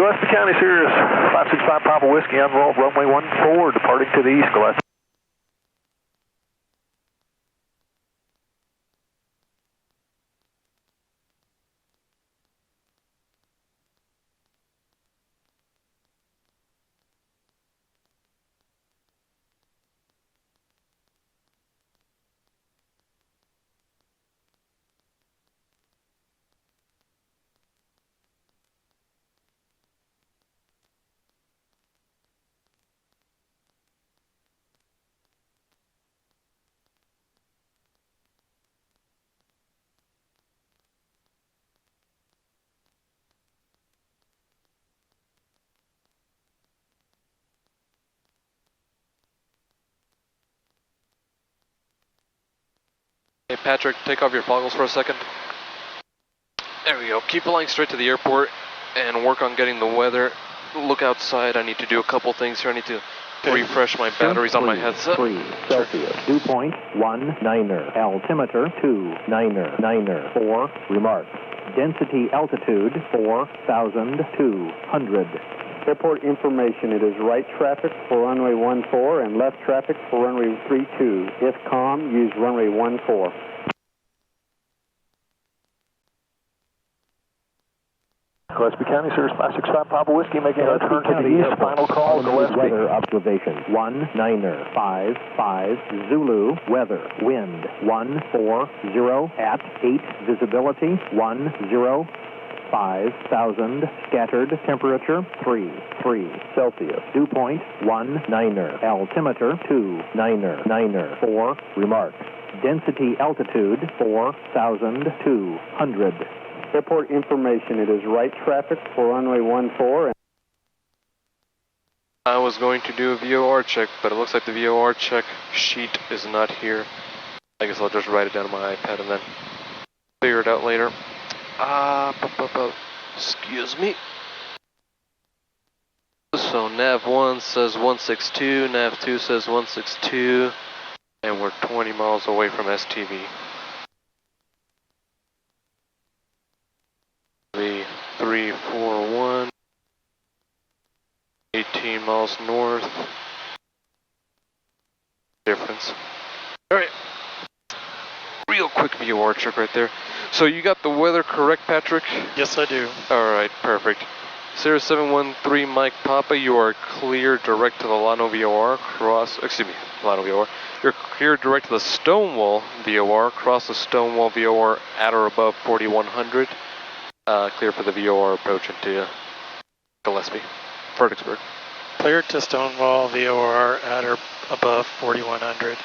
Gillespie County, Cirrus 565 Papa Whiskey on roll, runway 14, departing to the east, Gillespie. Hey Patrick, take off your goggles for a second. There we go. Keep flying straight to the airport and work on getting the weather. Look outside. I need to do a couple things here. I need to refresh my batteries on my headset. 3 Celsius, dew point 19er, altimeter 29er, 4 remarks. Density altitude 4,200. Airport information, it is right traffic for runway 14 and left traffic for runway 32. If calm, use runway 14. Gillespie County, Cirrus 565 Papa Whiskey, making a turn to the east. Final call, Gillespie. Weather observation 19er, 55 Zulu, weather, wind 140 at 8, visibility 105,000, scattered, temperature 3 Celsius, dew point 19er, altimeter 29er, 4 remarks. Density altitude 4,200. Airport information, it is right traffic for runway 14. I was going to do a VOR check, but it looks like the VOR check sheet is not here. I guess I'll just write it down on my iPad and then figure it out later. Excuse me. So nav 1 says 162, nav 2 says 162, and we're 20 miles away from STV. 341, 18 miles north. Difference. Alright. Real quick VOR check right there. So you got the weather correct, Patrick? Yes, I do. Alright, perfect. Cirrus 713 Mike Papa, you are clear direct to the Lano VOR, Lano VOR. You're clear direct to the Stonewall VOR, cross the Stonewall VOR at or above 4100. Clear for the VOR approach into Gillespie, Fredericksburg. Clear to Stonewall VOR at or above 4100.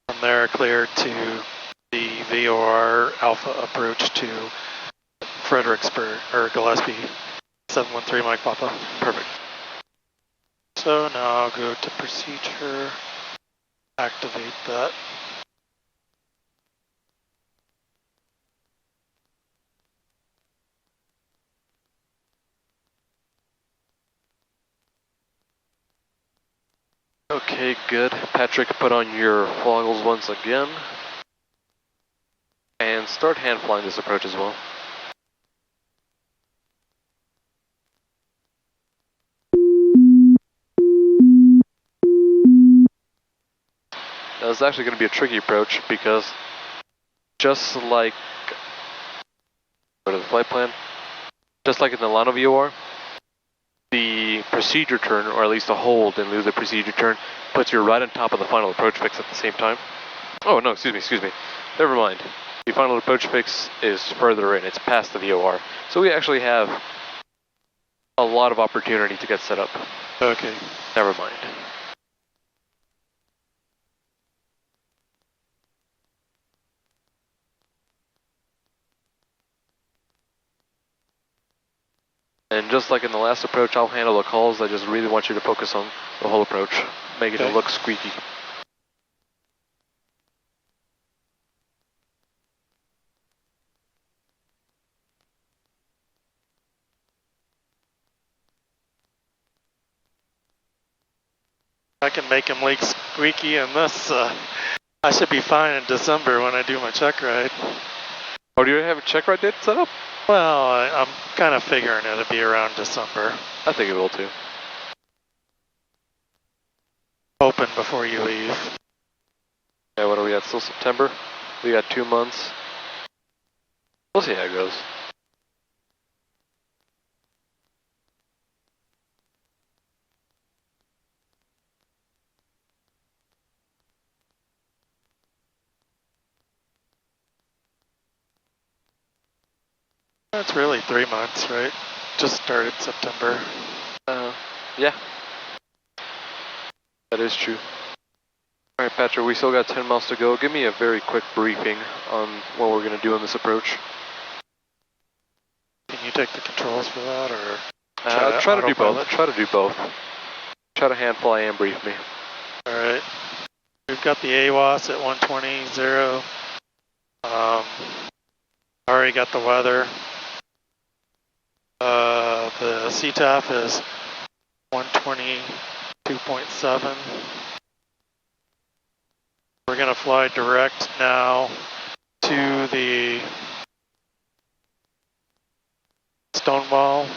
From there, clear to the VOR Alpha approach to Fredericksburg, or Gillespie, 713 Mike Papa. Perfect. So now I'll go to procedure, activate that. Okay, good. Patrick, put on your goggles once again. And start hand flying this approach as well. Now, it's actually going to be a tricky approach because just like, go to the flight plan, just like in the Lano VOR, the procedure turn, or at least the hold in lieu of the procedure turn, puts you right on top of the final approach fix at the same time. Oh no, excuse me. Never mind. The final approach fix is further in, it's past the VOR. So we actually have a lot of opportunity to get set up. Okay. Never mind. And just like in the last approach, I'll handle the calls. I just really want you to focus on the whole approach, making it look squeaky. I can make him leak squeaky in this. I should be fine in December when I do my check ride. Oh, do you have a check ride date set up? Well, I'm kind of figuring it'll be around December. I think it will too. Open before you leave. Yeah, what are we at? Still September? We got 2 months. We'll see how it goes. That's really 3 months, right? Just started September. Yeah. That is true. Alright, Patrick, we still got 10 miles to go. Give me a very quick briefing on what we're going to do on this approach. Can you take the controls for that, or try to do both. Try to do both. Try to hand fly and brief me. Alright. We've got the AWAS at 120.0. Already got the weather. The CTAF is 122.7. We're going to fly direct now to the Stonewall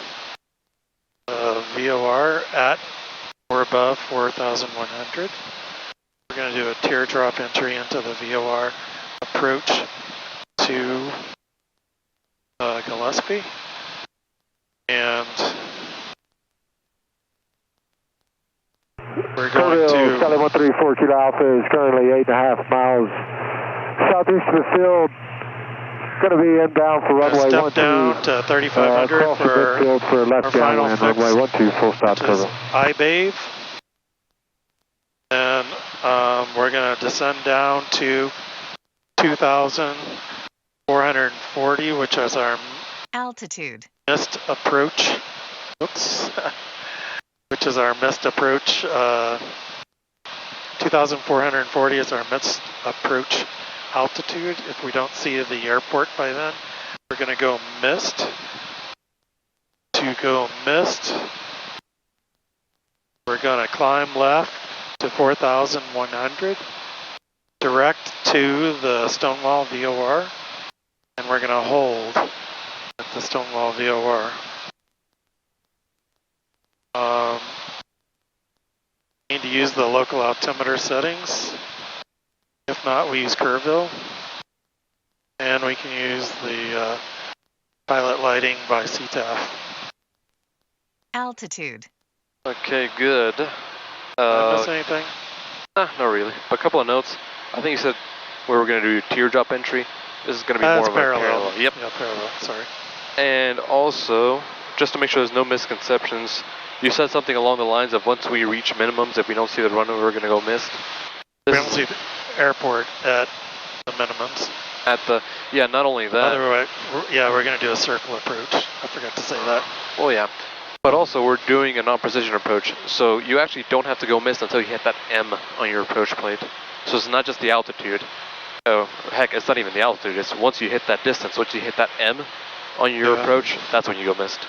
VOR at or above 4,100. We're going to do a teardrop entry into the VOR approach to Gillespie. And we're going to... Charlie 134 Kilo Alpha is currently 8.5 miles southeast of the field. Going to be inbound for runway 12. Step down to 3,500 for left our final fix, runway 12 full stop cover. I-Bave. And we're going to descend down to 2,440, which is our altitude. Missed approach. Oops. Which is our missed approach. 2,440 is our missed approach altitude. If we don't see the airport by then, we're going to go missed. To go missed, we're going to climb left to 4,100, direct to the Stonewall VOR, and we're going to hold at the Stonewall VOR. Need to use the local altimeter settings. If not, we use Kerrville. And we can use the pilot lighting by CTAF. Altitude. Okay, good. Did I miss anything? Nah, not really. But a couple of notes. I think you said we were going to do teardrop entry. This is going to be more of parallel. a parallel. Yep. Yeah, parallel, sorry. And also, just to make sure there's no misconceptions, you said something along the lines of once we reach minimums, if we don't see the runway, we're going to go missed. We don't see the airport at the minimums. At the, yeah, not only that. Otherwise, yeah, we're going to do a circle approach. I forgot to say that. Oh, yeah. But also, we're doing a non-precision approach, so you actually don't have to go missed until you hit that M on your approach plate. So it's not just the altitude. Oh, heck, it's not even the altitude. It's once you hit that distance, once you hit that M on your approach, that's when you go missed.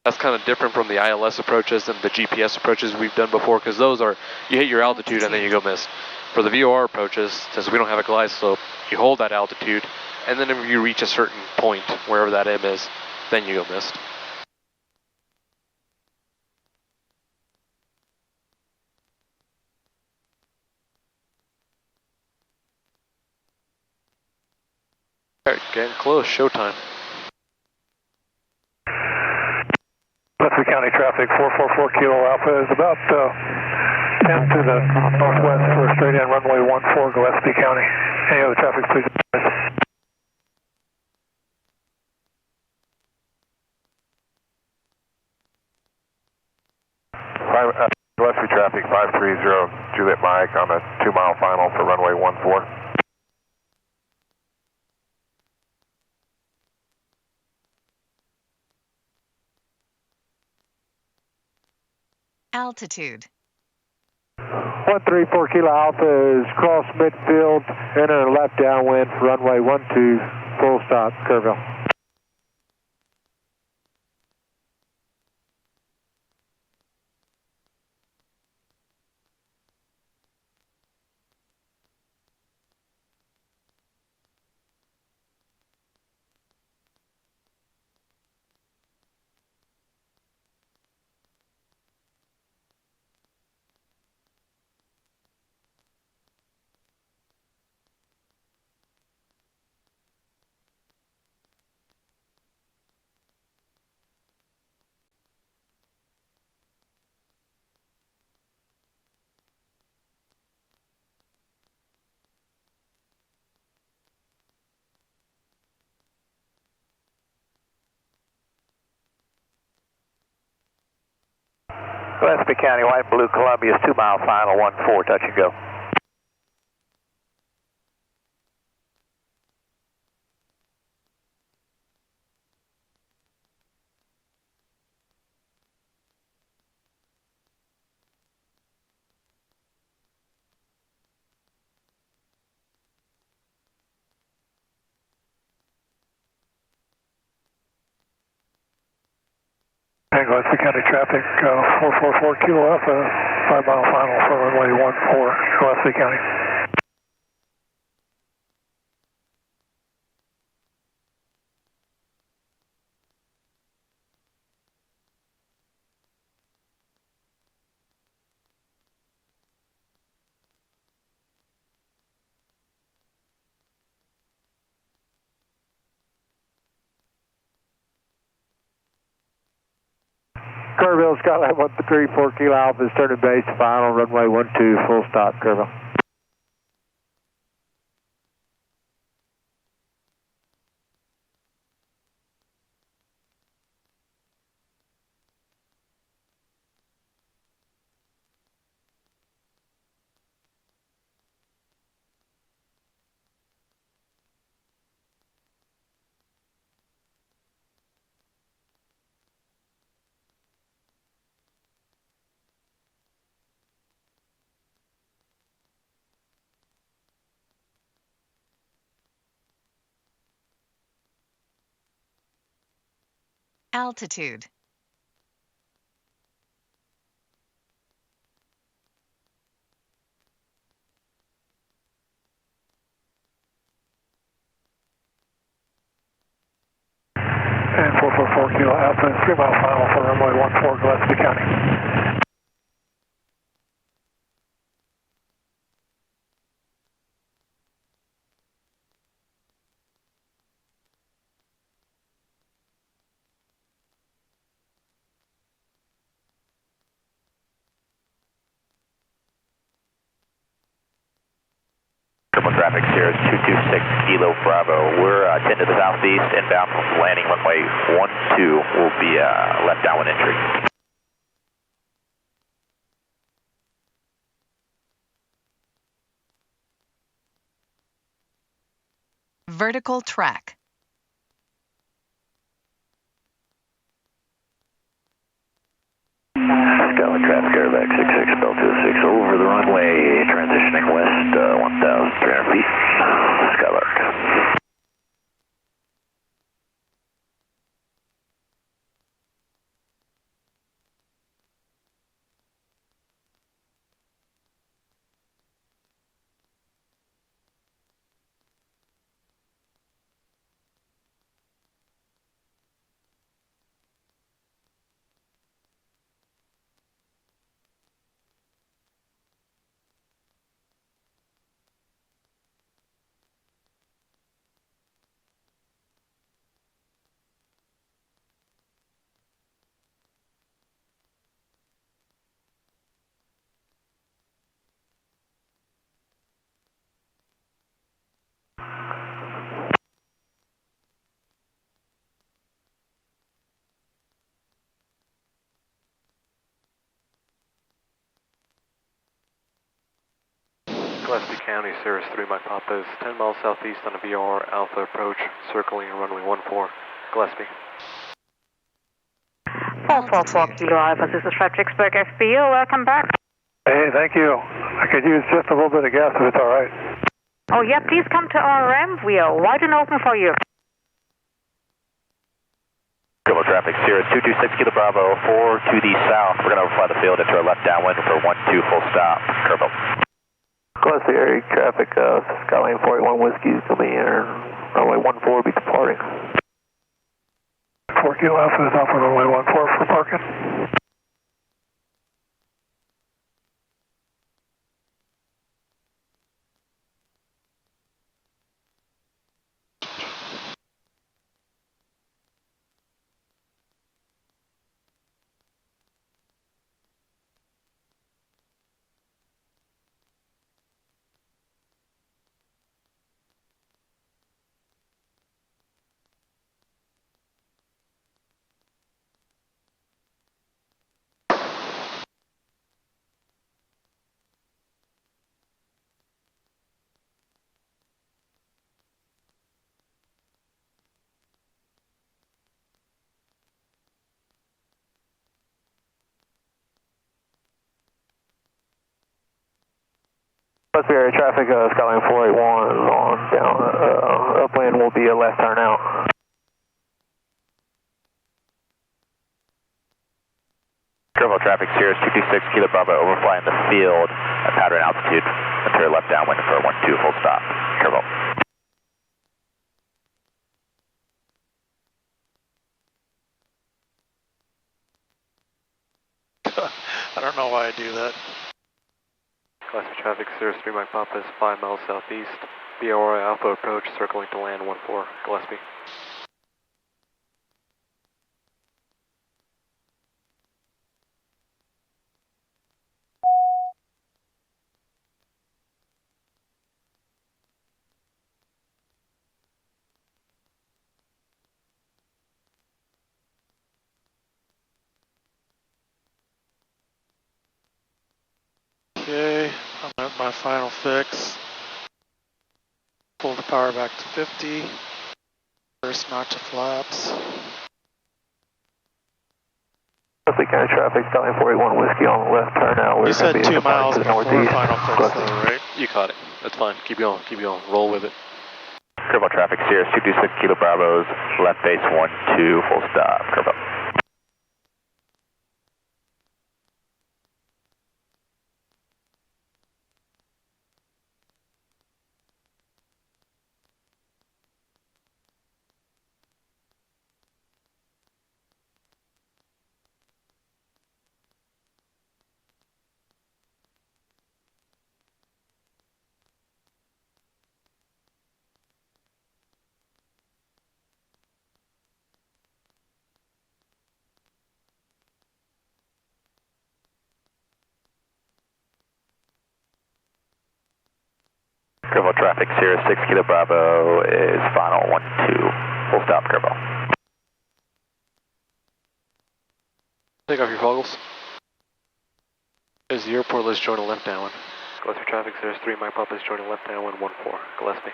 That's kind of different from the ILS approaches and the GPS approaches we've done before, because those are, you hit your altitude and then you go missed. For the VOR approaches, since we don't have a glide slope, you hold that altitude, and then if you reach a certain point, wherever that M is, then you go missed. Alright, getting close, showtime. Gillespie County traffic, 444 Kilo Alpha is about 10 to the northwest for a straight in runway 14 Gillespie County. Any other traffic, please advise. Gillespie traffic, 530 Juliet Mike on a 2-mile final for runway 14. Altitude. 134 Kilo Alpha is cross midfield, enter left downwind for runway 12, full stop, Kerrville. Gillespie County, White and Blue, Columbia's 2 mile final, 14, touch and go. Gillespie County traffic, 444 Kilo Alpha, 5 mile final for runway 14, Gillespie County. Kerrville, Skyline 134 Kilo Alpha is turning base to final, runway 12, full stop, Kerrville. Altitude. And 444 Kilo Alpha, 3 mile final for runway 14, Gillespie County. Traffic, Cirrus 226 Kilo Bravo. We're 10 to the southeast, inbound from landing runway 12 will be left downwind entry. Vertical track. Skyline traffic, airback 66, Bell 26 over the runway, transitioning west 1,300 feet, Skylark. Gillespie County, Cirrus 3 Mike Papa is 10 miles southeast on a VOR Alpha approach, circling runway 14, Gillespie. 444 Kilo Alpha, this is Fredericksburg FBO, welcome back. Hey, thank you. I could use just a little bit of gas if it's all right. Oh yeah, please come to our ramp, we are wide and open for you. Kerrville traffic, Cirrus 226 Kilo Bravo, 4 to the south. We're going to overfly the field into our left downwind for 12 full stop, Kerrville. Gillespie area traffic, Skyline 41 Whiskey is coming in, runway 14 will be departing. 4 Kilo Alpha is off on runway 14 for parking. Gillespie area traffic, Skyline 481 on down, upwind will be a left turn out. Careful traffic, Cirrus 226 Kilo Bravo, overflying the field at pattern altitude. Enter left downwind for 12, full stop. Careful. I don't know why I do that. Gillespie traffic, Cirrus 3 Mike Papa is 5 miles southeast. VOR Alpha approach, circling to land 14, Gillespie. Okay, I'm at my final fix. Pull the power back to 50. First notch of flaps. Gillespie County traffic, Skyline 481 Whiskey on the left turn out. You said 2 miles before northeast. final fix though, right? You caught it. That's fine. Keep going. Keep going. Roll with it. Careful traffic, Cirrus 226 Kilo Bravos, left base 12, full stop. Careful. Careful traffic, Cirrus 6 Kilo Bravo is final 12, full stop. Careful. Take off your goggles. As the airport, let's join a left downwind. Gillespie traffic, Cirrus 3 Mike Papa is joining left downwind 14, Gillespie.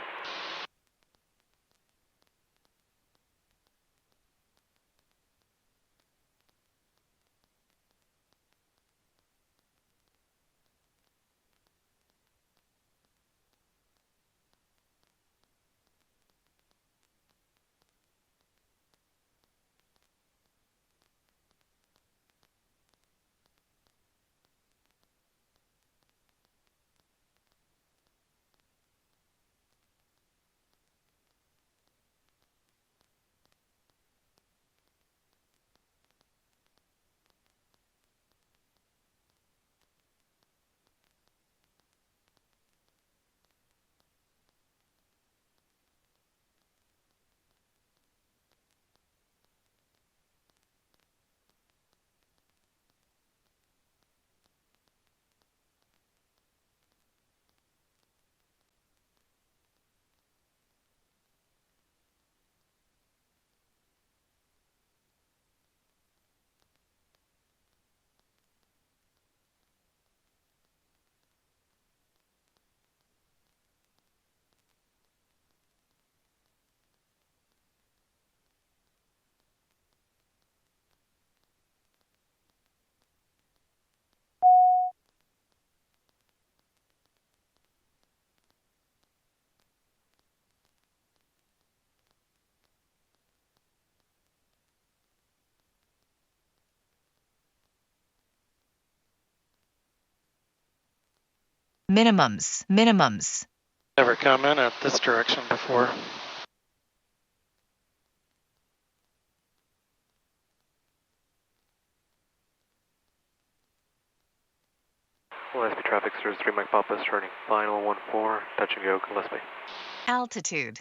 Minimums. Never come in at this direction before. Gillespie traffic, Cirrus 3 Mike Papa is turning final 14, touch and go, Gillespie. Altitude.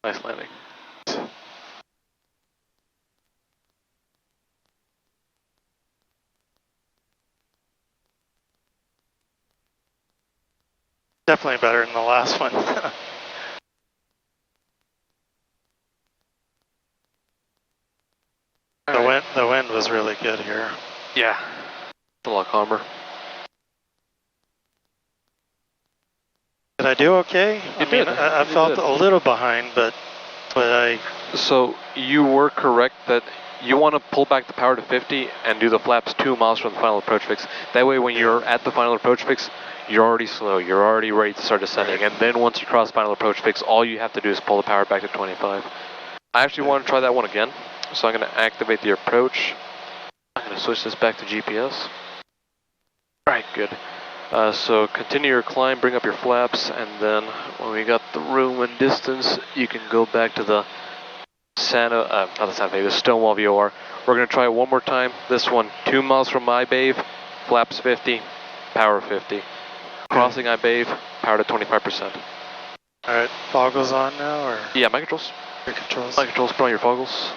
Nice landing. Definitely better than the last one. The wind was really good here. Yeah, it's a lot calmer. Did I do okay? You did. I felt a little behind, but I... So you were correct that you want to pull back the power to 50 and do the flaps 2 miles from the final approach fix. That way when you're at the final approach fix, you're already slow, you're already ready to start descending, and then once you cross final approach fix, all you have to do is pull the power back to 25. I actually want to try that one again, so I'm going to activate the approach. I'm going to switch this back to GPS. Alright, good. So continue your climb, bring up your flaps, and then when we got the room and distance, you can go back to the the Stonewall VOR. We're going to try it one more time. This one, 2 miles from iBave, flaps 50, power 50. Crossing iBave, power to 25%. Alright, foggles on now, or? Yeah, mic controls. Your controls. Mic controls, put on your foggles.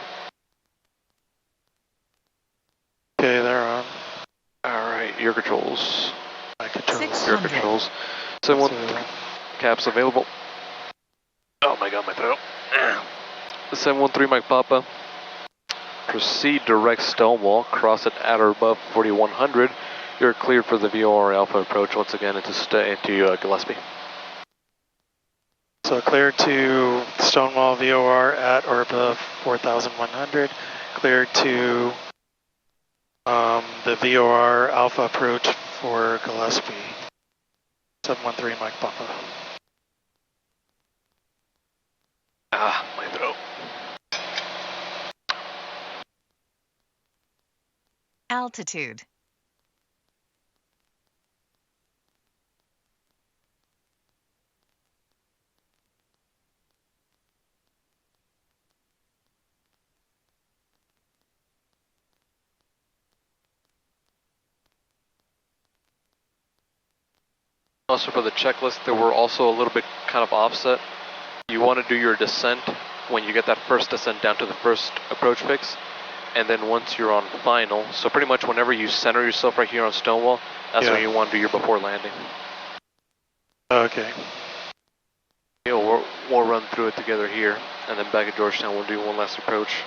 Okay, they're on. Alright, your controls. My controls. Your controls. 713 caps available. Oh my god, my throat. 713 Mike Papa. Proceed direct Stonewall. Cross it at or above 4100. You're cleared for the VOR Alpha approach once again into Gillespie. So cleared to Stonewall VOR at or above 4100. Cleared to the VOR Alpha approach for Gillespie. 713 Mike Papa. Ah, my throat. Altitude. Also for the checklist, there were also a little bit kind of offset. You want to do your descent when you get that first descent down to the first approach fix, and then once you're on final, so pretty much whenever you center yourself right here on Stonewall, that's when you want to do your before landing. Okay. We'll run through it together here, and then back at Georgetown we'll do one last approach.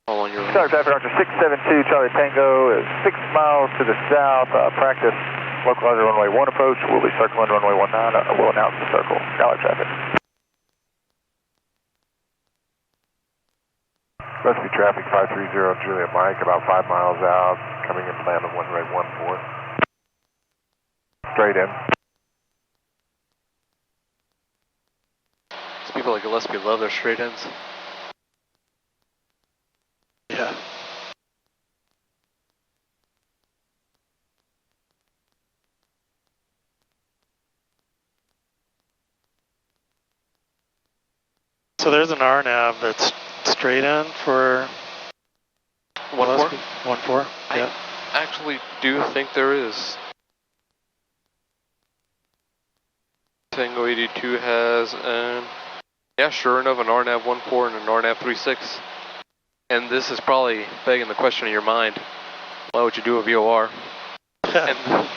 All on your own. Sorry, traffic Archer 672 Charlie Tango is 6 miles to the south. Practice localizer runway 1 approach. We'll be circling runway 19. We'll announce the circle. Skyline traffic. Gillespie traffic 530 Juliet Mike, about 5 miles out, coming in land on runway 14. Straight in. These people like Gillespie love their straight ends. Yeah. So there's an RNAV that's straight in for 1-4? 1-4, yeah. I actually do think there is. Tango 82 has yeah, sure enough, an RNAV 14 and an RNAV 36. And this is probably begging the question in your mind, why would you do a VOR? And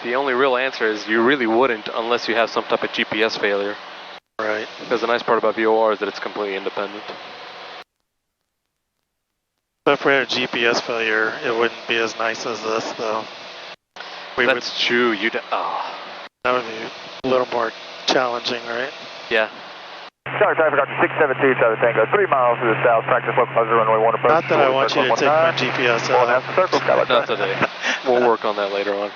the only real answer is you really wouldn't unless you have some type of GPS failure. Right. Because the nice part about VOR is that it's completely independent. But if we had a GPS failure, it wouldn't be as nice as this, though. That's true. That would be a little more challenging, right? Yeah. Sorry, traffic Archer 672 Charlie Tango, 3 miles to the south. Practice localizer runway 1 approach. Not that I want you to take my GPS out. We'll announce the circle. Skyline Not today. We'll work on that later on.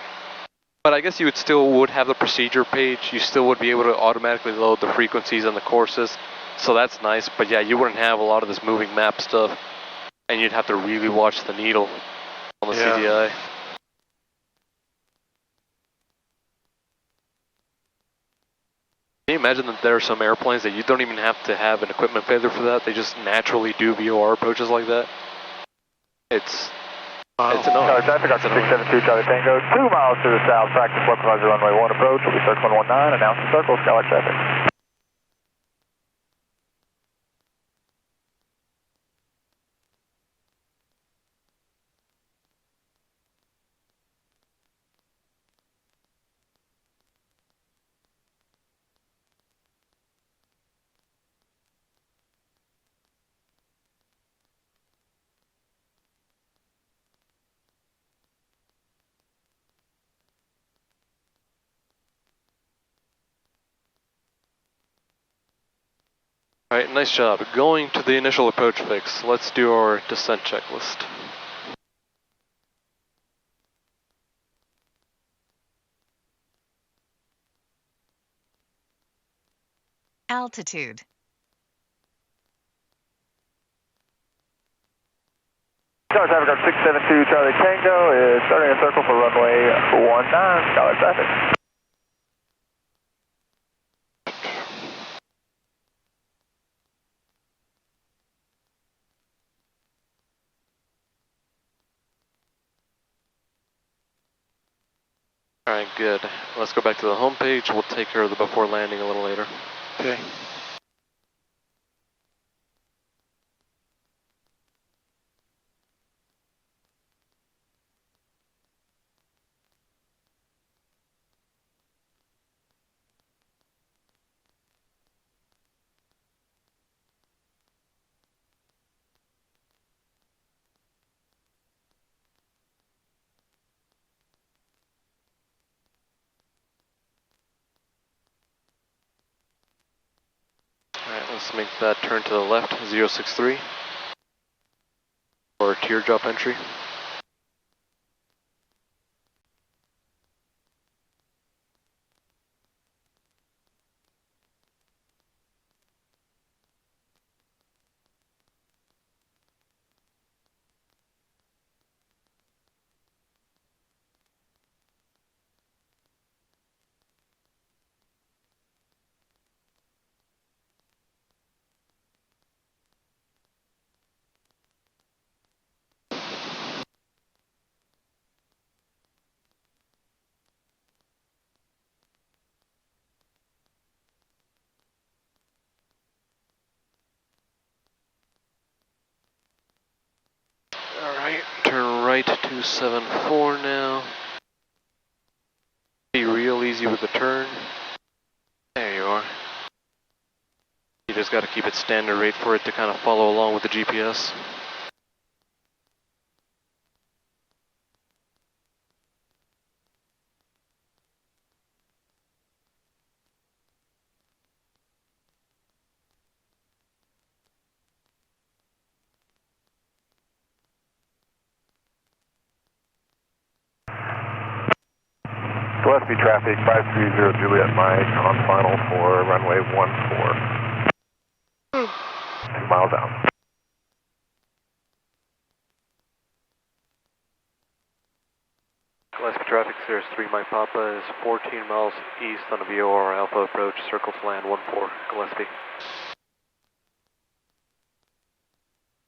But I guess you would have the procedure page. You still would be able to automatically load the frequencies and the courses. So that's nice. But yeah, you wouldn't have a lot of this moving map stuff. And you'd have to really watch the needle on the CDI. Can you imagine that there are some airplanes that you don't even have to have an equipment failure for that? They just naturally do VOR approaches like that. It's annoying. Sorry, traffic Archer 672 Charlie Tango, 2 miles to the south. Practice localizer runway 1 approach. We'll be circling 19. Announce the circle. Skyline traffic. Alright, nice job. Going to the initial approach fix, let's do our descent checklist. Altitude. Tower traffic on 672 Charlie Tango is starting a circle for runway 19, Skyline traffic. Alright, good. Let's go back to the home page. We'll take care of the before landing a little later. Okay. Alright, let's make that turn to the left, 063. For teardrop entry. Alright, turn right 274 now. Be real easy with the turn. There you are. You just got to keep it standard rate for it to kind of follow along with the GPS. Gillespie traffic 530 Juliet Mike on final for runway 14. 2 miles out. Gillespie traffic, Cirrus 3 Mike Papa is 14 miles east on the VOR Alpha approach, circle to land 14, Gillespie.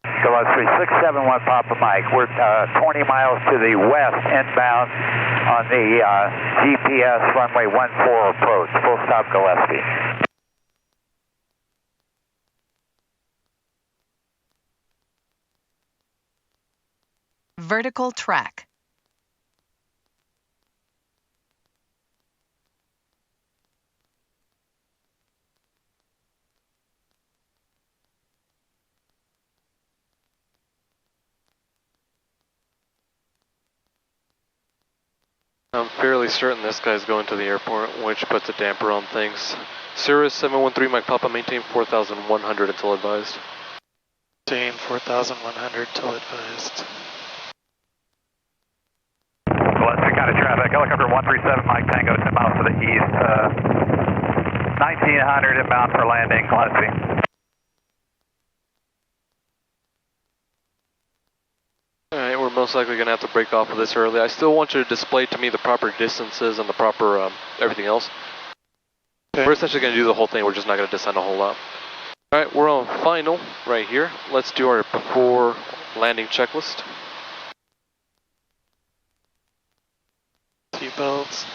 Gillespie 671 Papa Mike, we're 20 miles to the west inbound on the GPS runway 14 approach, full stop Gillespie. Vertical track. I'm fairly certain this guy's going to the airport, which puts a damper on things. Cirrus 713 Mike Papa, maintain 4,100 until advised. Maintain 4,100 till advised. Gillespie kind of traffic, helicopter 137 Mike Tango, 10 miles to the east, 1900 inbound for landing, Gillespie. Alright, we're most likely going to have to break off of this early. I still want you to display to me the proper distances and the proper everything else. Okay. We're essentially going to do the whole thing, we're just not going to descend a whole lot. Alright, we're on final right here. Let's do our before landing checklist. Seatbelts,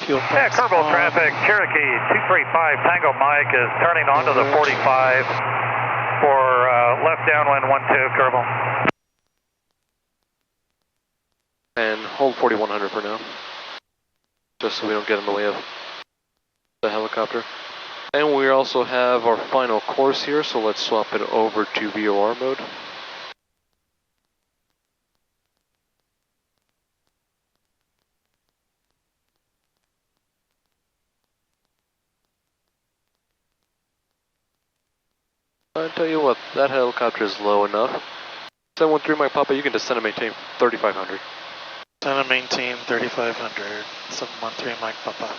fuel pumps. Yeah, Kerbal traffic, Cherokee 235 Tango Mike is turning onto the 45 for left downwind 12 Kerbal. And hold 4100 for now, just so we don't get in the way of the helicopter. And we also have our final course here, so let's swap it over to VOR mode. I tell you what, that helicopter is low enough. 713 Mike Papa, you can descend and maintain 3,500. Descend and maintain 3,500. 713 Mike Papa.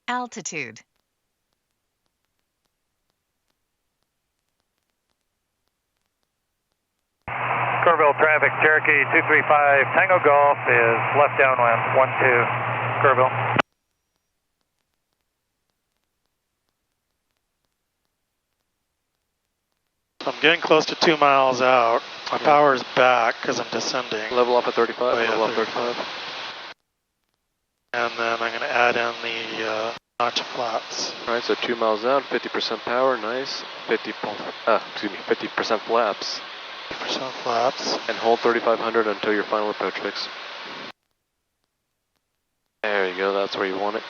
Altitude. Kerrville traffic, Cherokee 235 Tango Golf is left downwind 12 Kerrville. I'm getting close to 2 miles out. My power's back because I'm descending. Level off at 35, Oh, yeah, level off 35. And then I'm going to add in the notch of flaps. Alright, so 2 miles out, 50% power, nice. 50% flaps. 50% flaps. And hold 3,500 until your final approach fix. There you go, that's where you want it.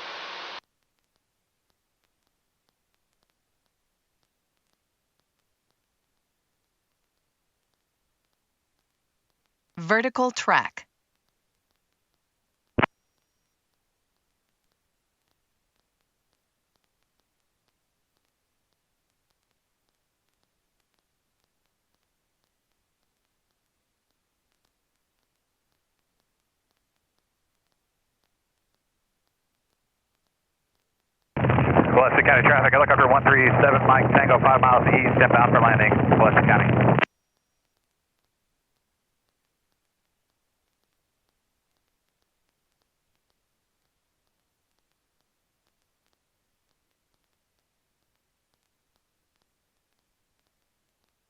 Vertical track. Biloxi County traffic, helicopter 137 Mike Tango 5 miles east, inbound for landing, Biloxi County.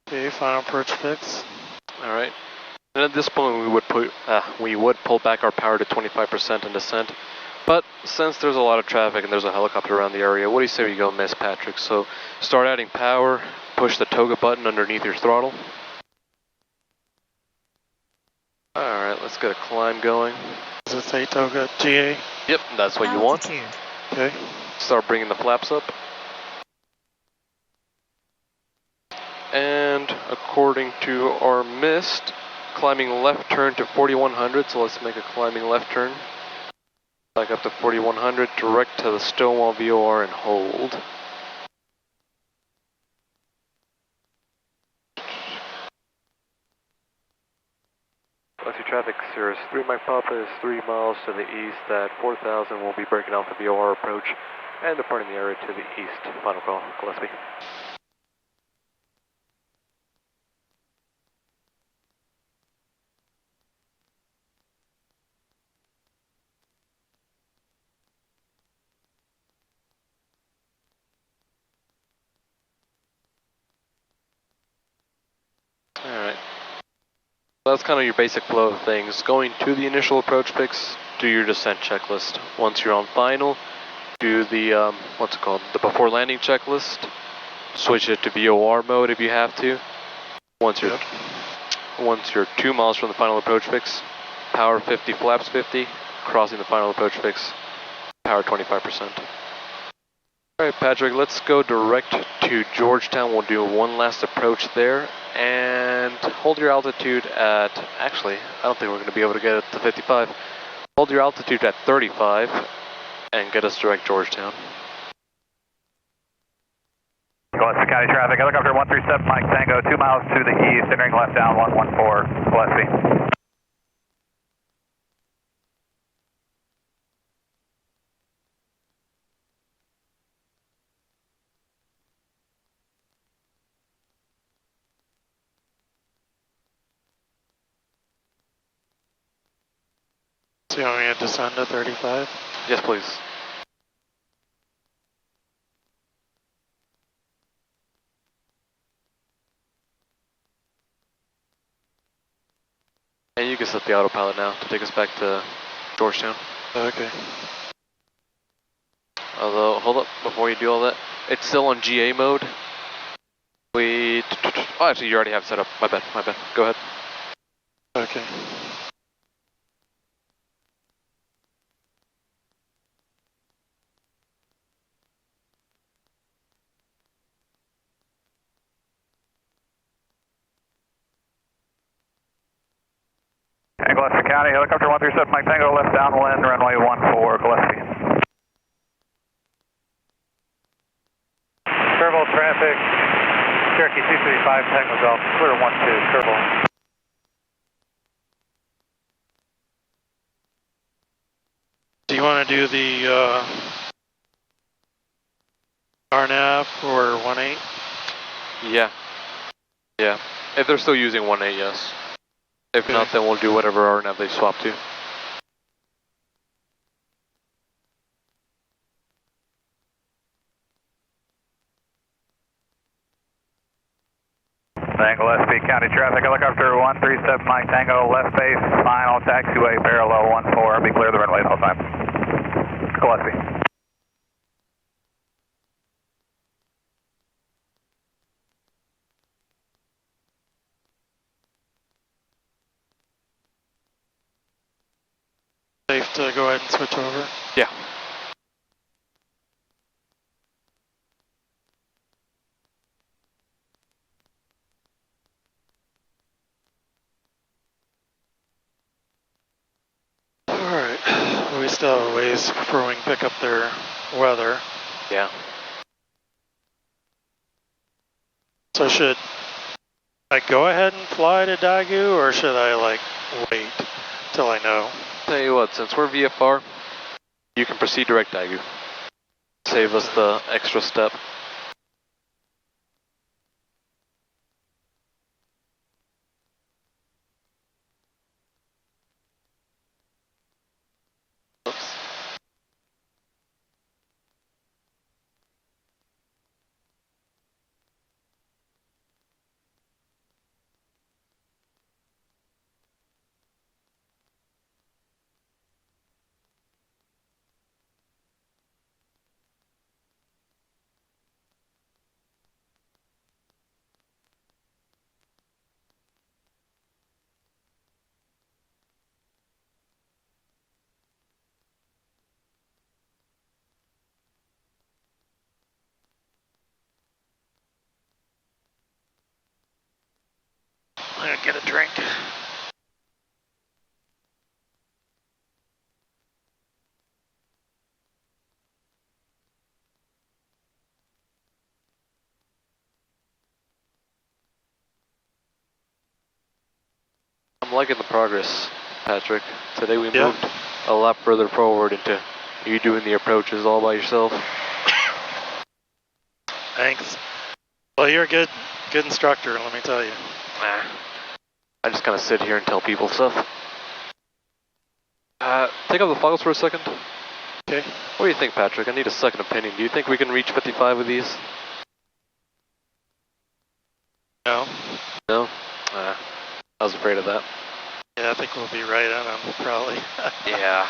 Okay, final approach fix. Alright. And at this point we would pull back our power to 25% and descent. But since there's a lot of traffic and there's a helicopter around the area, what do you say we go miss Patrick? So start adding power, push the toga button underneath your throttle. Alright, let's get a climb going. Does it say toga GA? Yep, that's what you want. Okay. Start bringing the flaps up. And according to our mist, climbing left turn to 4100, so let's make a climbing left turn. Back up to 4100, direct to the Stonewall VOR and hold. Biloxi traffic, Cirrus 3 Mike Papa is 3 miles to the east at 4,000. We'll be breaking off the VOR approach and departing the area to the east. Final call, Gillespie. Alright. That's kind of your basic flow of things. Going to the initial approach fix, do your descent checklist. Once you're on final, do the, what's it called? The before landing checklist. Switch it to VOR mode if you have to. Once you're 2 miles from the final approach fix, power 50, flaps 50, crossing the final approach fix, power 25%. Alright Patrick, let's go direct to Georgetown. We'll do one last approach there and hold your altitude at, actually, I don't think we're going to be able to get it to 55. Hold your altitude at 35 and get us direct Georgetown. Biloxi County traffic, helicopter 137 Mike Tango 2 miles to the east, entering left down 114, Biloxi. So you want me to descend to 35? Yes, please. And you can set the autopilot now to take us back to Georgetown. Okay. Although, hold up, before you do all that, it's still on GA mode. Oh, actually, you already have it set up. My bad. Go ahead. Okay. Gillespie County, helicopter 137 Mike Tango, left downwind, runway 14, Gillespie. Curveball traffic, Cherokee 235 Tango Golf, clear 12, curveball. Do you want to do the RNAV or 1.8? Yeah. Yeah. If they're still using 1.8, yes. If Okay. not, then we'll do whatever RNAV they swap to. Gillespie County traffic, helicopter 137 Mike Tango, left base, final taxiway, parallel 14, be clear the runway the whole time. Gillespie. Safe to go ahead and switch over? Yeah. Alright, we still have a ways before we can pick up their weather. Yeah. So should I go ahead and fly to Daegu, or should I like wait till I know? Tell you what, since we're VFR, you can proceed direct Daegu. Save us the extra step. Oops. I'm gonna get a drink. I'm liking the progress, Patrick. Today we Yeah. moved a lot further forward into you doing the approaches all by yourself. Thanks. Well, you're a good instructor, let me tell you. Nah. I just kind of sit here and tell people stuff. Take off the foggles for a second. Okay. What do you think, Patrick? I need a second opinion. Do you think we can reach 55 with these? No. No? I was afraid of that. Yeah, I think we'll be right on them, probably. Yeah.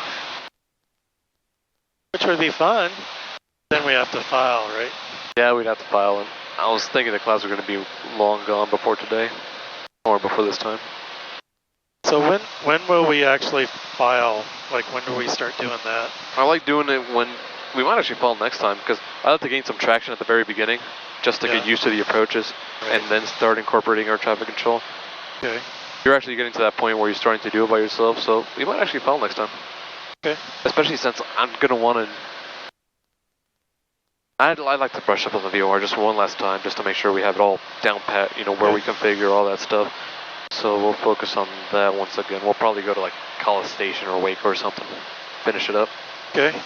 Which would be fun. Then we have to file, right? Yeah, we'd have to file them. I was thinking the clouds were going to be long gone before today. Or before this time. So when will we actually file? Like, when do we start doing that? I like doing it when we might actually file next time, because I like to gain some traction at the very beginning, just to get used to the approaches, and then start incorporating our traffic control. Okay. You're actually getting to that point where you're starting to do it by yourself, so we might actually file next time. Okay. Especially since I'm gonna want to. I'd like to brush up on the VOR just one last time, just to make sure we have it all down pat, you know, where we configure all that stuff. So we'll focus on that once again. We'll probably go to like College Station or Waco or something. Finish it up. Okay.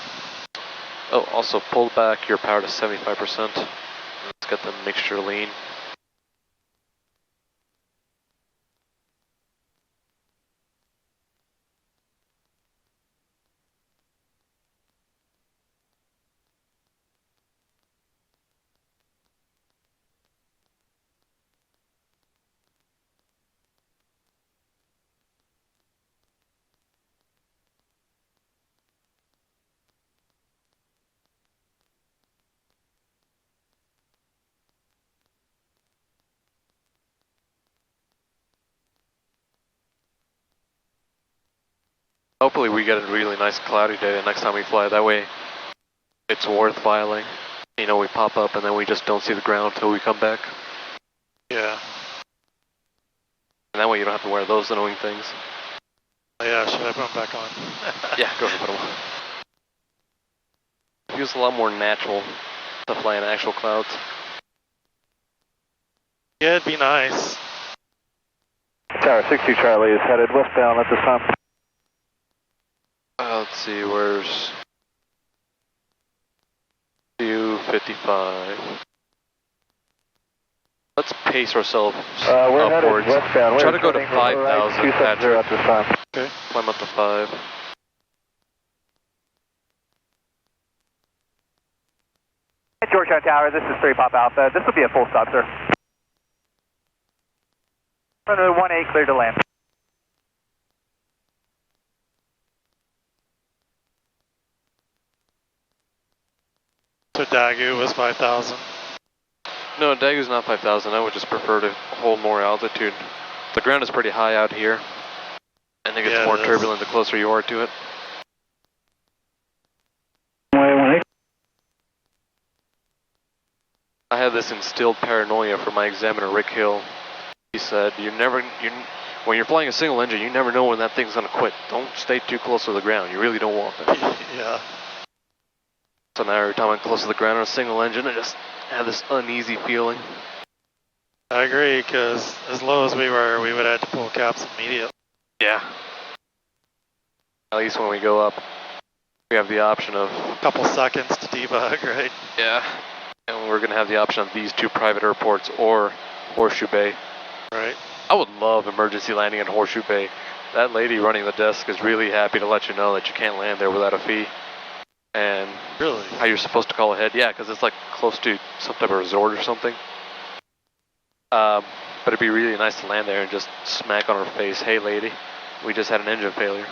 Oh, also pull back your power to 75%. Let's get the mixture lean. Hopefully we get a really nice cloudy day the next time we fly. That way it's worth filing. You know, we pop up and then we just don't see the ground until we come back. Yeah. And that way you don't have to wear those annoying things. Oh yeah, should I put them back on? Yeah, go ahead, put them on. Feels a lot more natural to fly in actual clouds. Yeah, it'd be nice. Tower 62 Charlie is headed westbound at this time. Let's see, where's GTU-55? Let's pace ourselves we're upwards. headed westbound. Try to go to 5,000, Patrick. At this time. Okay. Climb up to 5. Georgetown Tower, this is 3 Pop Alpha. This will be a full stop, sir. Runway 18 clear to land. So Dagu was 5,000. No, Dagu's not 5,000. I would just prefer to hold more altitude. The ground is pretty high out here, and it gets more turbulent the closer you are to it. I had this instilled paranoia from my examiner, Rick Hill. He said, when you're flying a single engine, you never know when that thing's going to quit. Don't stay too close to the ground. You really don't want that. Yeah. So now every time I'm close to the ground on a single engine, I just have this uneasy feeling. I agree, because as low as we were, we would have to pull caps immediately. Yeah. At least when we go up, we have the option of a couple seconds to debug, right? Yeah. And we're going to have the option of these 2 private airports or Horseshoe Bay. Right. I would love emergency landing in Horseshoe Bay. That lady running the desk is really happy to let you know that you can't land there without a fee. And really, how you're supposed to call ahead. Yeah, because it's like close to some type of resort or something. But it'd be really nice to land there and just smack on her face. Hey lady, we just had an engine failure.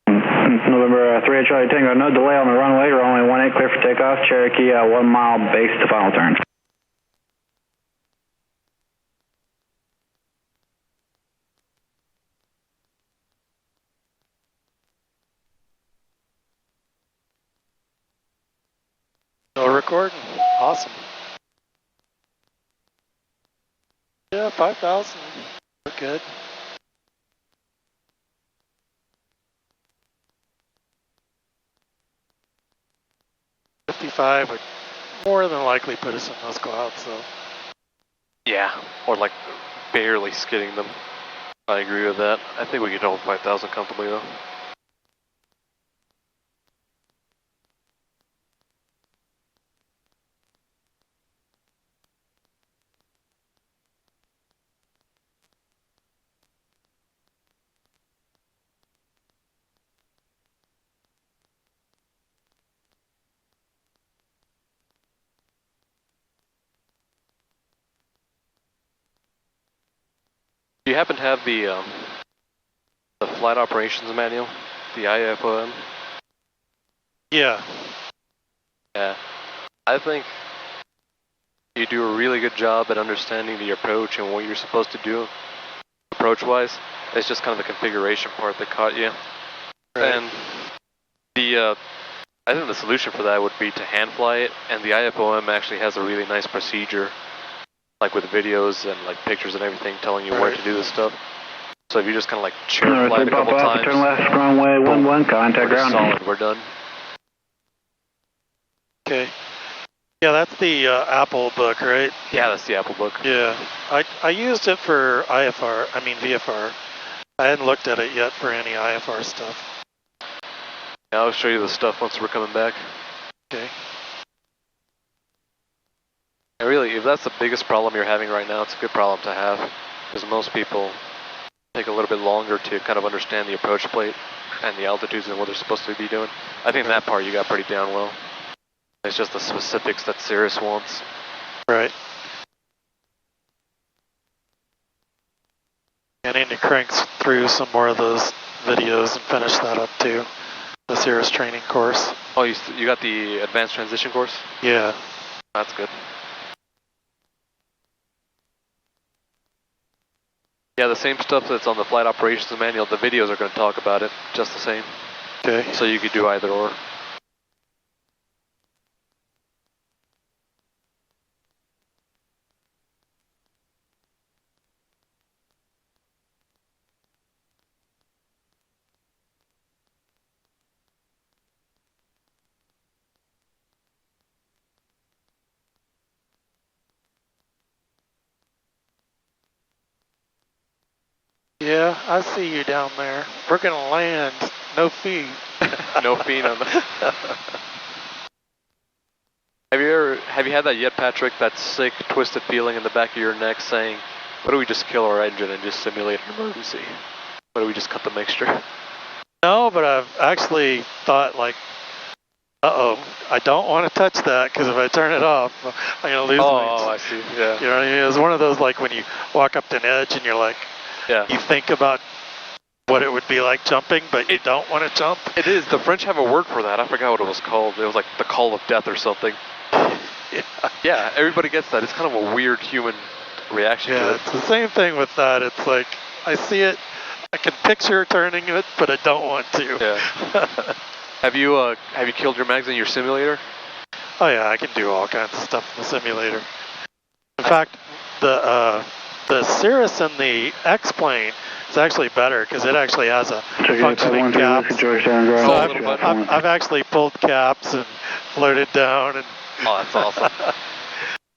November 3 Charlie Tango, no delay on the runway, runway 18 clear for takeoff, Cherokee 1 mile base to final turn. No recording, awesome. Yeah, 5,000, we're good. .55 would more than likely put us in those clouds, so. Yeah, or like barely skidding them. I agree with that. I think we could hold 5,000 comfortably though. Do you happen to have the flight operations manual, the IFR? Yeah. Yeah. I think you do a really good job at understanding the approach and what you're supposed to do approach-wise. It's just kind of the configuration part that caught you. Right. And I think the solution for that would be to hand fly it, and the IFOM actually has a really nice procedure, like with videos and like pictures and everything telling you where to do this stuff. So if you just kind of like chair fly it a couple times, turn left, runway 11, contact ground. Solid, we're done. Okay. Yeah, that's the Apple book, right? Yeah, that's the Apple book. Yeah, I used it for VFR. I hadn't looked at it yet for any IFR stuff. Yeah, I'll show you the stuff once we're coming back. Okay. And really, if that's the biggest problem you're having right now, it's a good problem to have, because most people take a little bit longer to kind of understand the approach plate and the altitudes and what they're supposed to be doing. I think that part you got pretty down well. It's just the specifics that Cirrus wants. Right. I need to crank through some more of those videos and finish that up too. The Cirrus training course. Oh, you got the advanced transition course? Yeah. That's good. Yeah, the same stuff that's on the flight operations manual, the videos are going to talk about it just the same. Okay. So you could do either or. Yeah, I see you down there. We're gonna land. No fee. No fee on the. Have you had that yet, Patrick? That sick, twisted feeling in the back of your neck saying, "What do we just kill our engine and just simulate an emergency? What do we just cut the mixture?" No, but I've actually thought like, uh-oh, I don't want to touch that because if I turn it off, I'm gonna lose. Oh, I see. Yeah. You know what I mean? It's one of those like when you walk up to an edge and you're like, yeah, you think about what it would be like jumping, but you don't want to jump. It is. The French have a word for that. I forgot what it was called. It was like the call of death or something. Yeah, everybody gets that. It's kind of a weird human reaction to it. It's the same thing with that. It's like, I see it, I can picture turning it, but I don't want to. Yeah. Have you killed your mags in your simulator? Oh yeah, I can do all kinds of stuff in the simulator. In fact, the Cirrus in the X-plane is actually better because it actually has a functioning cap. So I've actually pulled caps and floated down and. Oh, that's awesome.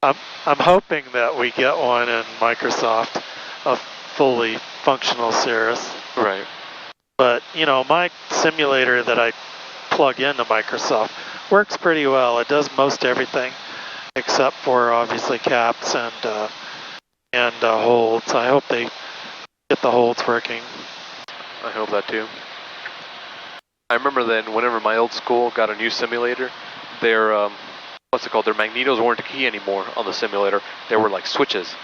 I'm hoping that we get one in Microsoft, a fully functional Cirrus. Right. But, you know, my simulator that I plug into Microsoft works pretty well. It does most everything except for obviously caps and holds. I hope they get the holds working. I hope that too. I remember then whenever my old school got a new simulator, their what's it called? Their magnetos weren't a key anymore on the simulator. They were like switches.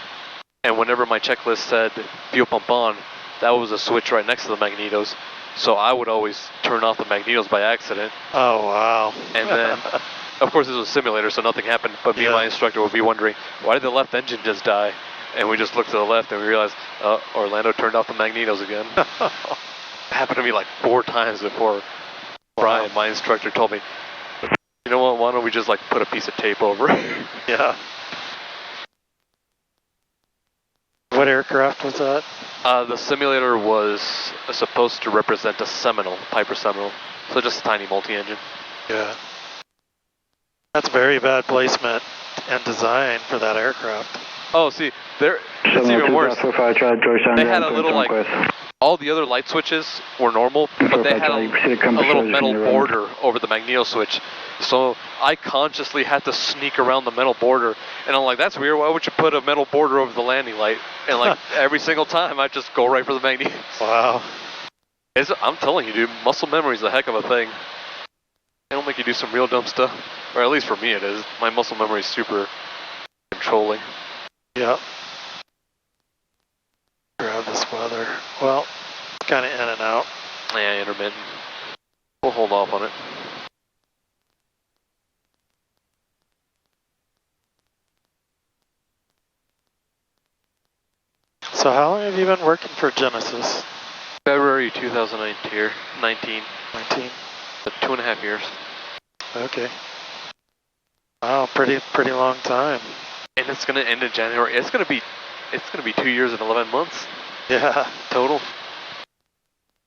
And whenever my checklist said fuel pump on, that was a switch right next to the magnetos. So I would always turn off the magnetos by accident. Oh, wow. And then, of course, this was a simulator, so nothing happened. But me and my instructor would be wondering, why did the left engine just die? And we just looked to the left and we realized, Orlando turned off the magnetos again. It happened to me like 4 times before Brian, my instructor, told me, you know what, why don't we just like put a piece of tape over it? Yeah. What aircraft was that? The simulator was supposed to represent a Seminole, Piper Seminole. So just a tiny multi-engine. Yeah. That's very bad placement and design for that aircraft. Oh, see, it's even worse. They had a little like, all the other light switches were normal, but they had a little metal border over the magneto switch. So I consciously had to sneak around the metal border, and I'm like, that's weird, why would you put a metal border over the landing light? And like, every single time, I just go right for the magneto. Wow. I'm telling you, dude, muscle memory is a heck of a thing. It'll make you do some real dumb stuff. Or at least for me it is. My muscle memory is super controlling. Yep. Grab this weather. Well, it's kind of in and out. Yeah, intermittent. We'll hold off on it. So how long have you been working for Genesis? February 2019. 19. 2.5 years. Okay. Wow, pretty long time. And it's gonna end in January. It's gonna be 2 years and 11 months. Yeah. Total.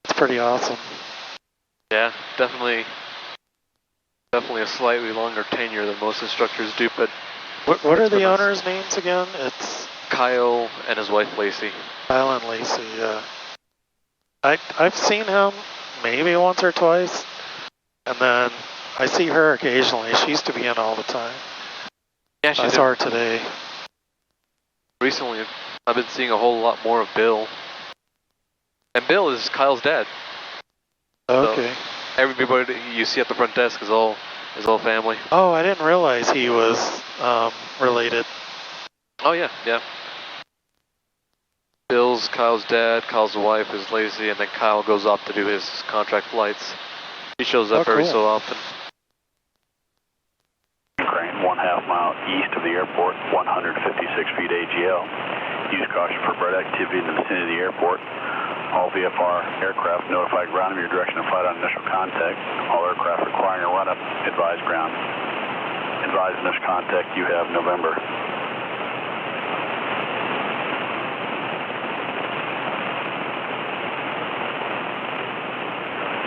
It's pretty awesome. Yeah, definitely a slightly longer tenure than most instructors do, but what are the owners' names again? It's Kyle and his wife Lacey. Kyle and Lacey, yeah. I've seen him maybe once or twice, and then I see her occasionally. She used to be in all the time. Yeah, I saw her today. Recently, I've been seeing a whole lot more of Bill. And Bill is Kyle's dad. Okay. So everybody you see at the front desk is all family. Oh, I didn't realize he was related. Oh yeah. Bill's Kyle's dad, Kyle's wife is Lacey, and then Kyle goes off to do his contract flights. He shows up every so often. Crane, 1/2 mile east of the airport, 156 feet AGL. Use caution for bird activity in the vicinity of the airport. All VFR aircraft notify ground of your direction of flight on initial contact. All aircraft requiring a run-up, advise ground. Advise initial contact, you have November.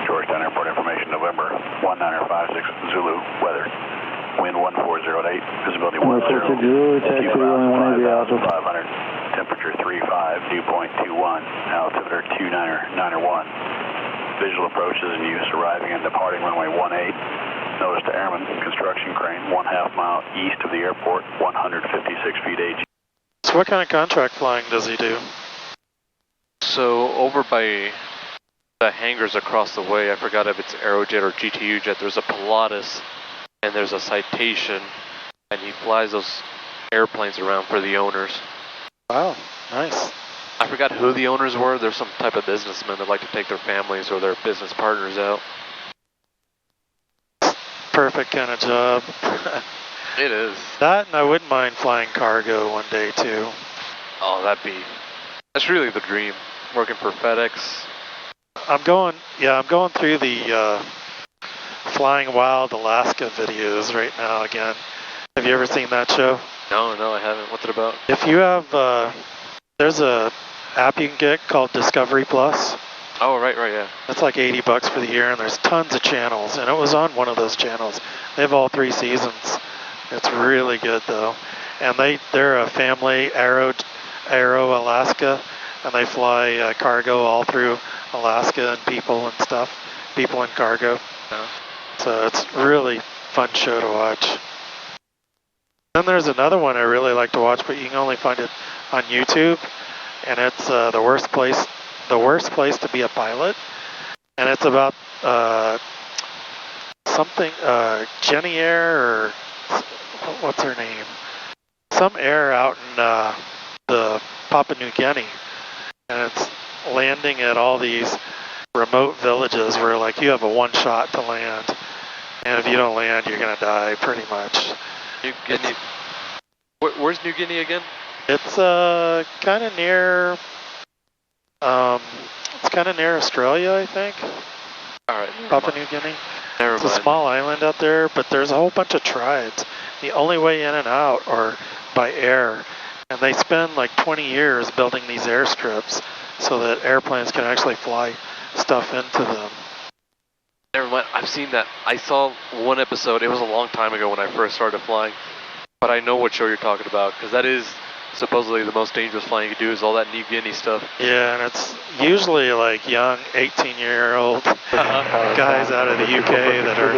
Georgetown Airport information, November 1956 Zulu, weather. Wind 1408, visibility 10. Zulu, taxi 180 Alpha. 500, temperature 35, dew point 21, altimeter 291. Visual approach is in use, arriving and departing runway 18. Notice to airman, construction crane, 1/2 mile east of the airport, 156 feet AG. So what kind of contract flying does he do? So over by the hangars across the way, I forgot if it's Aerojet or GTU jet, there's a Pilatus and there's a Citation, and he flies those airplanes around for the owners. Wow, nice. I forgot who the owners were. There's some type of businessmen that like to take their families or their business partners out. Perfect kind of job. It is. That, and I wouldn't mind flying cargo one day too. Oh, that's really the dream. Working for FedEx. I'm going through the Flying Wild Alaska videos right now again. Have you ever seen that show? No, I haven't. What's it about? If you have, there's a app you can get called Discovery Plus. Oh, right, yeah. That's like $80 for the year, and there's tons of channels, and it was on one of those channels. They have all 3 seasons. It's really good though, and they're a family, Aero Alaska, and they fly cargo all through Alaska and people and stuff, people and cargo. Yeah. So it's really fun show to watch. Then there's another one I really like to watch, but you can only find it on YouTube, and it's the worst place to be a pilot, and it's about something Jenny Air or what's her name? Some air out in the Papua New Guinea, and it's landing at all these remote villages where like you have a one shot to land, and if you don't land, you're gonna die pretty much. New Guinea. Where's New Guinea again? It's kind of near. It's kind of near Australia, I think. All right. Papua New Guinea. Never It's mind. a small island out there, but there's a whole bunch of tribes. The only way in and out are by air, and they spend like 20 years building these airstrips so that airplanes can actually fly stuff into them. Never mind. I've seen that. I saw one episode. It was a long time ago when I first started flying, but I know what show you're talking about because that is supposedly the most dangerous flying you can do is all that New Guinea stuff. Yeah, and it's usually like young 18-year-old guys out of the UK that are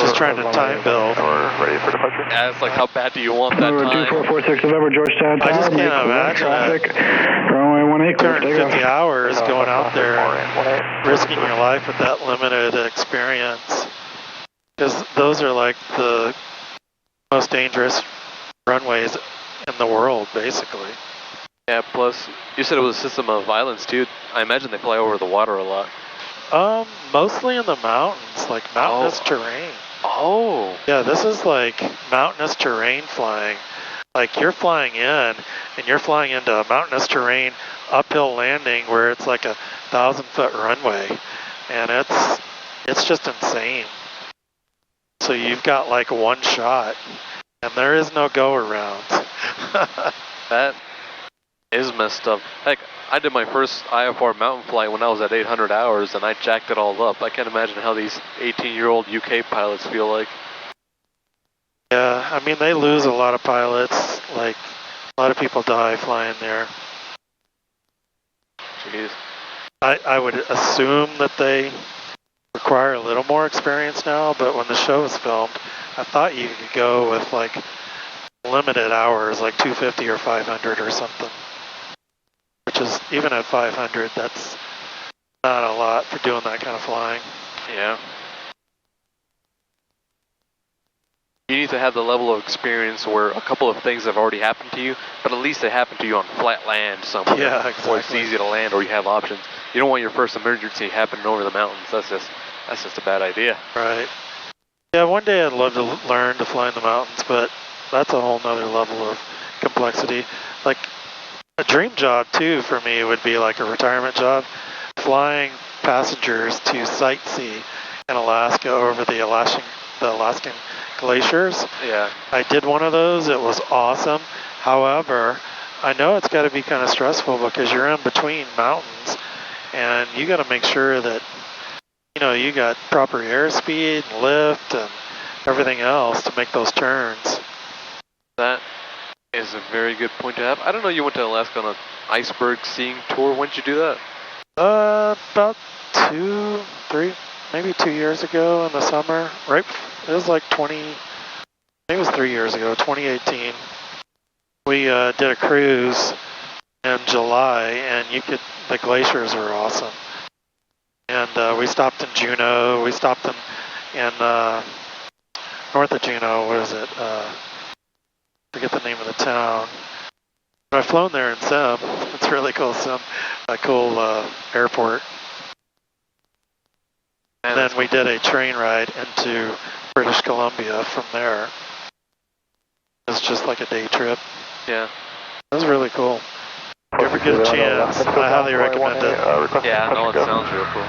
just trying to time build. We're ready for departure. Yeah, it's like, how bad do you want that time? 2446 November, Georgetown Tower. I just can't imagine traffic. Runway 18, 250 hours going out there and risking your life with that limited experience. Because those are like the most dangerous runways in the world, basically. Yeah, plus, you said it was a system of islands, too. I imagine they fly over the water a lot. Mostly in the mountains, like mountainous terrain. Oh. Yeah, this is like mountainous terrain flying. Like you're flying in, and you're flying into a mountainous terrain, uphill landing where it's like a 1,000-foot runway, and it's just insane. So you've got like one shot, and there is no go around. That is messed up. Heck, I did my first IFR mountain flight when I was at 800 hours, and I jacked it all up. I can't imagine how these 18-year-old UK pilots feel like. Yeah, I mean, they lose a lot of pilots. Like, a lot of people die flying there. Jeez. I would assume that they require a little more experience now, but when the show was filmed, I thought you could go with, like, limited hours, like 250 or 500 or something. Which is, even at 500, that's not a lot for doing that kind of flying. Yeah. You need to have the level of experience where a couple of things have already happened to you, but at least they happen to you on flat land somewhere. Yeah, exactly. Where it's easy to land or you have options. You don't want your first emergency happening over the mountains. That's just a bad idea. Right. Yeah, one day I'd love to learn to fly in the mountains, but that's a whole nother level of complexity. Like, a dream job, too, for me would be like a retirement job, flying passengers to sightsee in Alaska over the Alaskan glaciers. Yeah. I did one of those. It was awesome. However, I know it's got to be kind of stressful because you're in between mountains, and you got to make sure that, you know, you got proper airspeed and lift and everything else to make those turns. That is a very good point to have. I don't know you went to Alaska on an iceberg seeing tour. When did you do that? About 2, 3, maybe 2 years ago in the summer. Right, it was like 20, I think it was 3 years ago, 2018. We did a cruise in July, and the glaciers were awesome. And we stopped in Juneau. We stopped in north of Juneau. What is it? Forget the name of the town. But I've flown there in sim. It's really cool sim. A cool airport. And then we did a train ride into British Columbia from there. It's just like a day trip. Yeah. It was really cool. If you ever get a chance, I highly recommend it. Yeah, no, it sounds real cool.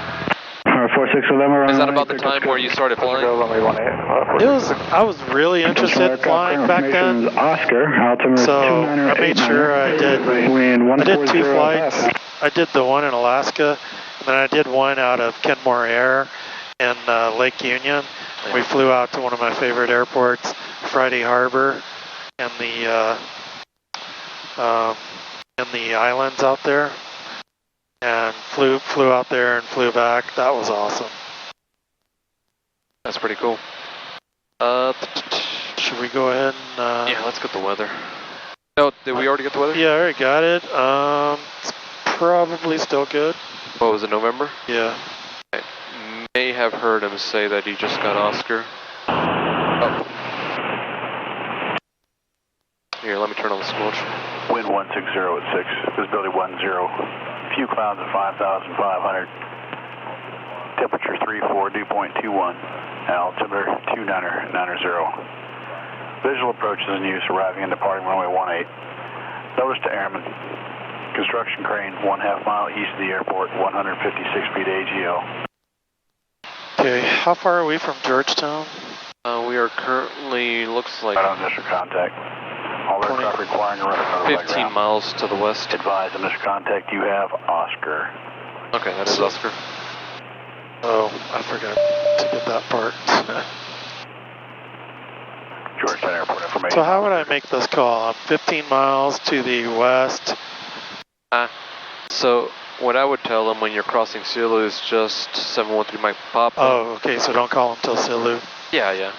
4611. Is that about the time where you started flying? I was really interested in flying back then. Oscar, altimeter So I made sure I did 2 flights. I did the one in Alaska, and then I did one out of Kenmore Air in Lake Union. We flew out to one of my favorite airports, Friday Harbor, in the islands out there, and flew out there and flew back. That was awesome. That's pretty cool. Should we go ahead and... yeah, let's get the weather. Oh, did we already get the weather? Yeah, I already got it. It's probably still good. What was it, November? Yeah. I may have heard him say that he just got Oscar. Oh. Here, let me turn on the squelch. Wind 160 at 6, visibility 10. Few clouds at 5,500. Temperature 34, dew point 21. Altimeter 2990. Visual approaches in use, arriving and departing runway 18. Notice to airmen. Construction crane 1/2 mile east of the airport, 156 feet AGL. Okay, how far are we from Georgetown? We are currently, looks like... Right on initial contact. All aircraft requiring a run 15 miles to the west. Advise initial contact, you have Oscar. Okay, that is Oscar. Oh, I forgot to get that part. Georgetown Airport information. So how would I make this call? I'm 15 miles to the west. So what I would tell them when you're crossing Silu is just 713 Mike Papa. Oh, okay, so don't call them till Silu. Yeah.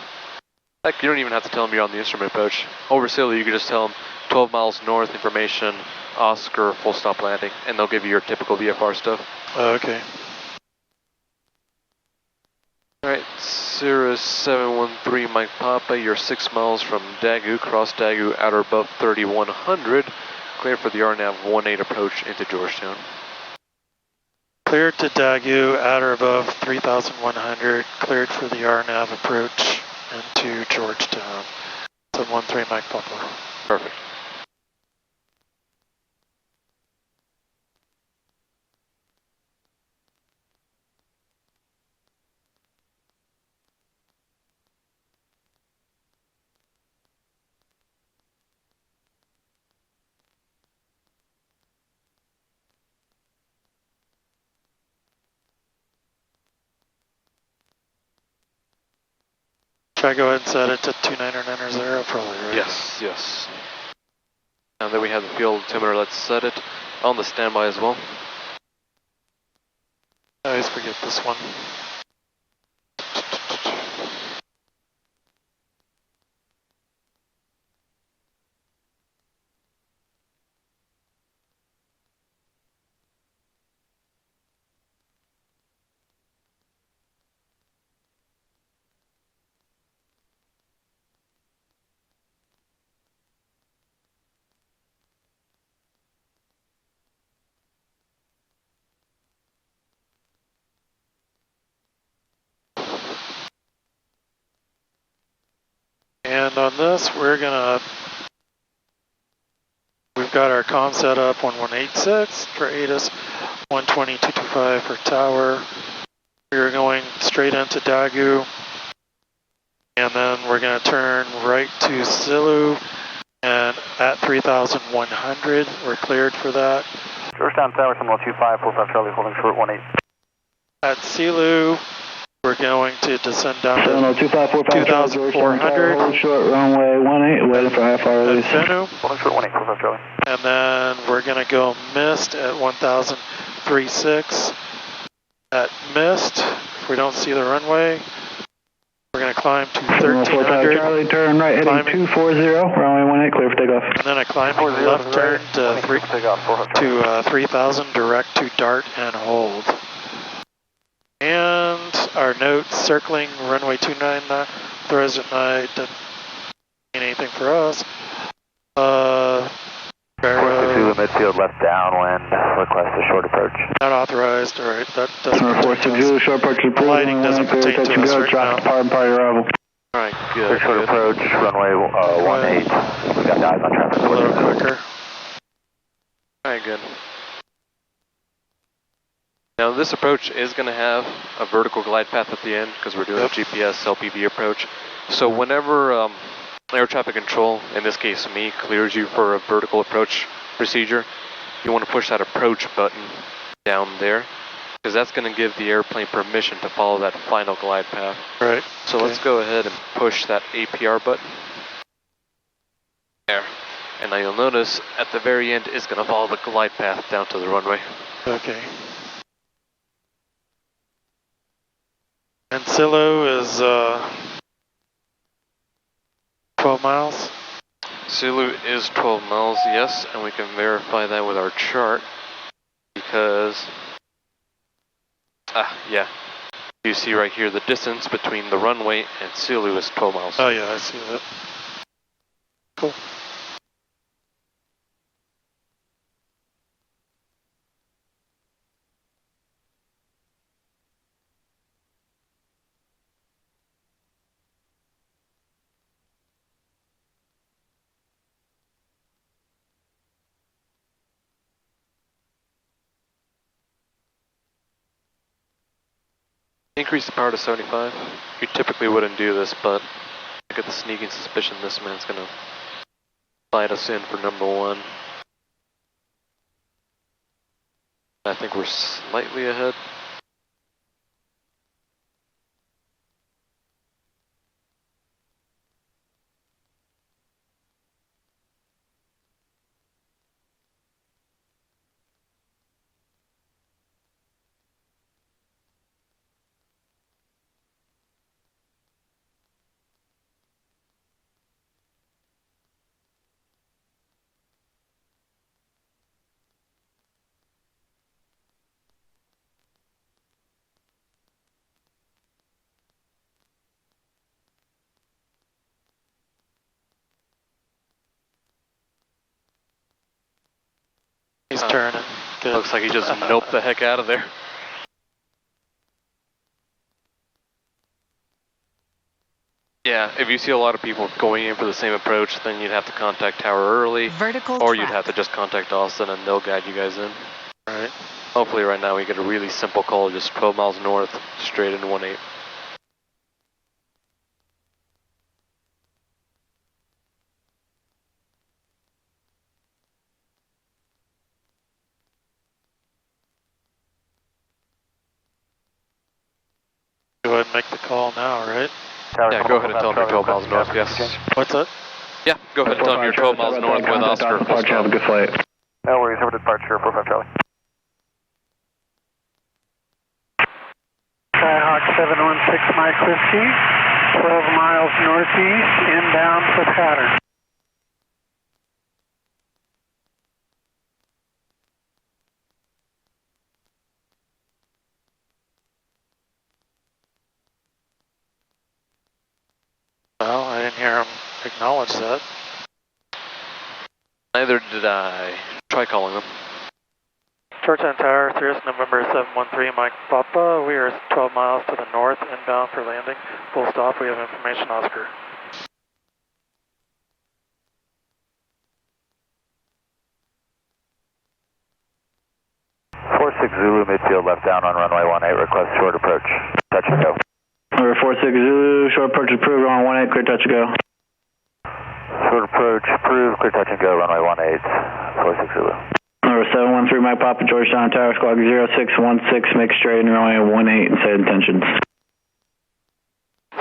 Like, you don't even have to tell them you're on the instrument approach. Over Silu, you can just tell them 12 miles north, information, Oscar, full stop landing, and they'll give you your typical VFR stuff. Oh, okay. Alright, Cirrus 713 Mike Papa, you're 6 miles from Daegu, cross Daegu, outer above 3100, clear for the RNAV 18 approach into Georgetown. Cleared to Daegu, outer above 3,100, cleared for the RNAV approach into Georgetown. 713 Mike Papa. Perfect. Should I go ahead and set it to 2990 probably, right? Yes. Now that we have the fuel altimeter, let's set it on the standby as well. I always forget this one. And on this, we've got our comm set up 1186 for ATIS, 120-225 for tower. We're going straight into Daegu, and then we're going to turn right to Silu, and at 3,100, we're cleared for that. Georgetown Tower, Signal 25, full stop Charlie, holding short 18. At Silu, we're we're going to descend down to 254, 2,400. Hold short, runway 18, waiting for IFR release. Holding short 18, 45 Charlie. And then we're going to go mist at 1,036. At mist, if we don't see the runway, we're going to climb to 1,300. Charlie, turn right, heading 240, runway 18, clear for takeoff. And then a climbing left turn to 3,000, direct to dart and hold. And our notes circling runway 299, throws at night, doesn't mean anything for us. Zulu midfield left downwind, request a short approach. Not authorized, alright, that doesn't pertain to us. Zulu, short approach approved. The lighting doesn't pertain to us right now. Drop party arrival. Alright, good. Short approach, runway 18. We've got eyes on traffic. A little quicker. Alright, good. Now this approach is going to have a vertical glide path at the end because we're doing a GPS LPV approach. So whenever air traffic control, in this case me, clears you for a vertical approach procedure, you want to push that approach button down there because that's going to give the airplane permission to follow that final glide path. Right. So let's go ahead and push that APR button. There. And now you'll notice at the very end it's going to follow the glide path down to the runway. Okay. And Silo is 12 miles? Sulu is 12 miles, yes, and we can verify that with our chart because, yeah, you see right here the distance between the runway and Sulu is 12 miles. Oh yeah, I see that. Cool. Increase the power to 75. You typically wouldn't do this, but I get the sneaking suspicion this man's gonna fight us in for number one. I think we're slightly ahead. He's turning. Good. Looks like he just noped the heck out of there. Yeah, if you see a lot of people going in for the same approach, then you'd have to contact Tower early. Vertical or track. you'd have to just contact Austin and they'll guide you guys in. Alright. Hopefully right now we get a really simple call, just 12 miles north, straight into 18. Go ahead and make the call now, right? Yeah, go ahead and tell him you're 12 miles north, yes. What's that? Yeah, go ahead and tell him you're 12 miles north with Oscar. Have a good flight. No worries, over departure, 45 Charlie. Skyhawk 716 Mike Whiskey, 12 miles northeast, inbound for pattern. Well, I didn't hear him acknowledge that. Neither did I. Try calling them. Georgetown Tower, Cirrus November 713, Mike Papa. We are 12 miles to the north, inbound for landing. Full stop, we have information, Oscar. Zulu midfield left down on runway 18, request short approach. Touch and go. Number 46 Zulu, short approach approved on 18, clear touch and go. Short approach approved, clear touch and go, runway 18, 46 Zulu. Number 713 Mike Papa, Georgetown Tower, squawk 0616, make straight and runway 18 and set intentions.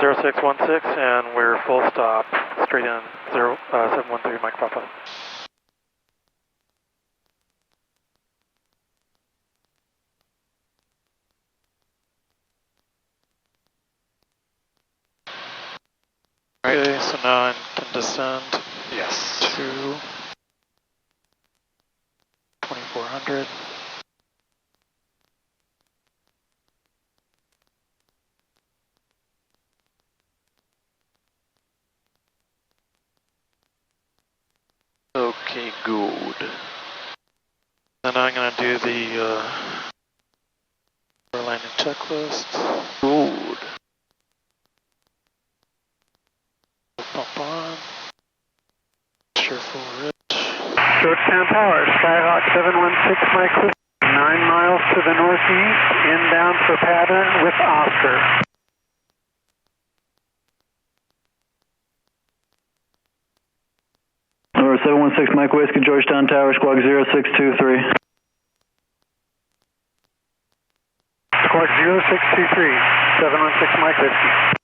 0616, and we're full stop, straight in 713 Mike Papa. Okay, so now I can descend. Yes. To 2400. Okay, good. Then I'm going to do the landing checklist. Good. Pump on. Sure full rich. Georgetown Tower, Skyhawk 716 Mike Whiskey, 9 miles to the northeast, inbound for pattern with Oscar. Number 716 Mike Whiskey, Georgetown Tower, squawk 0623. Squawk 0623, 716 Mike Whiskey.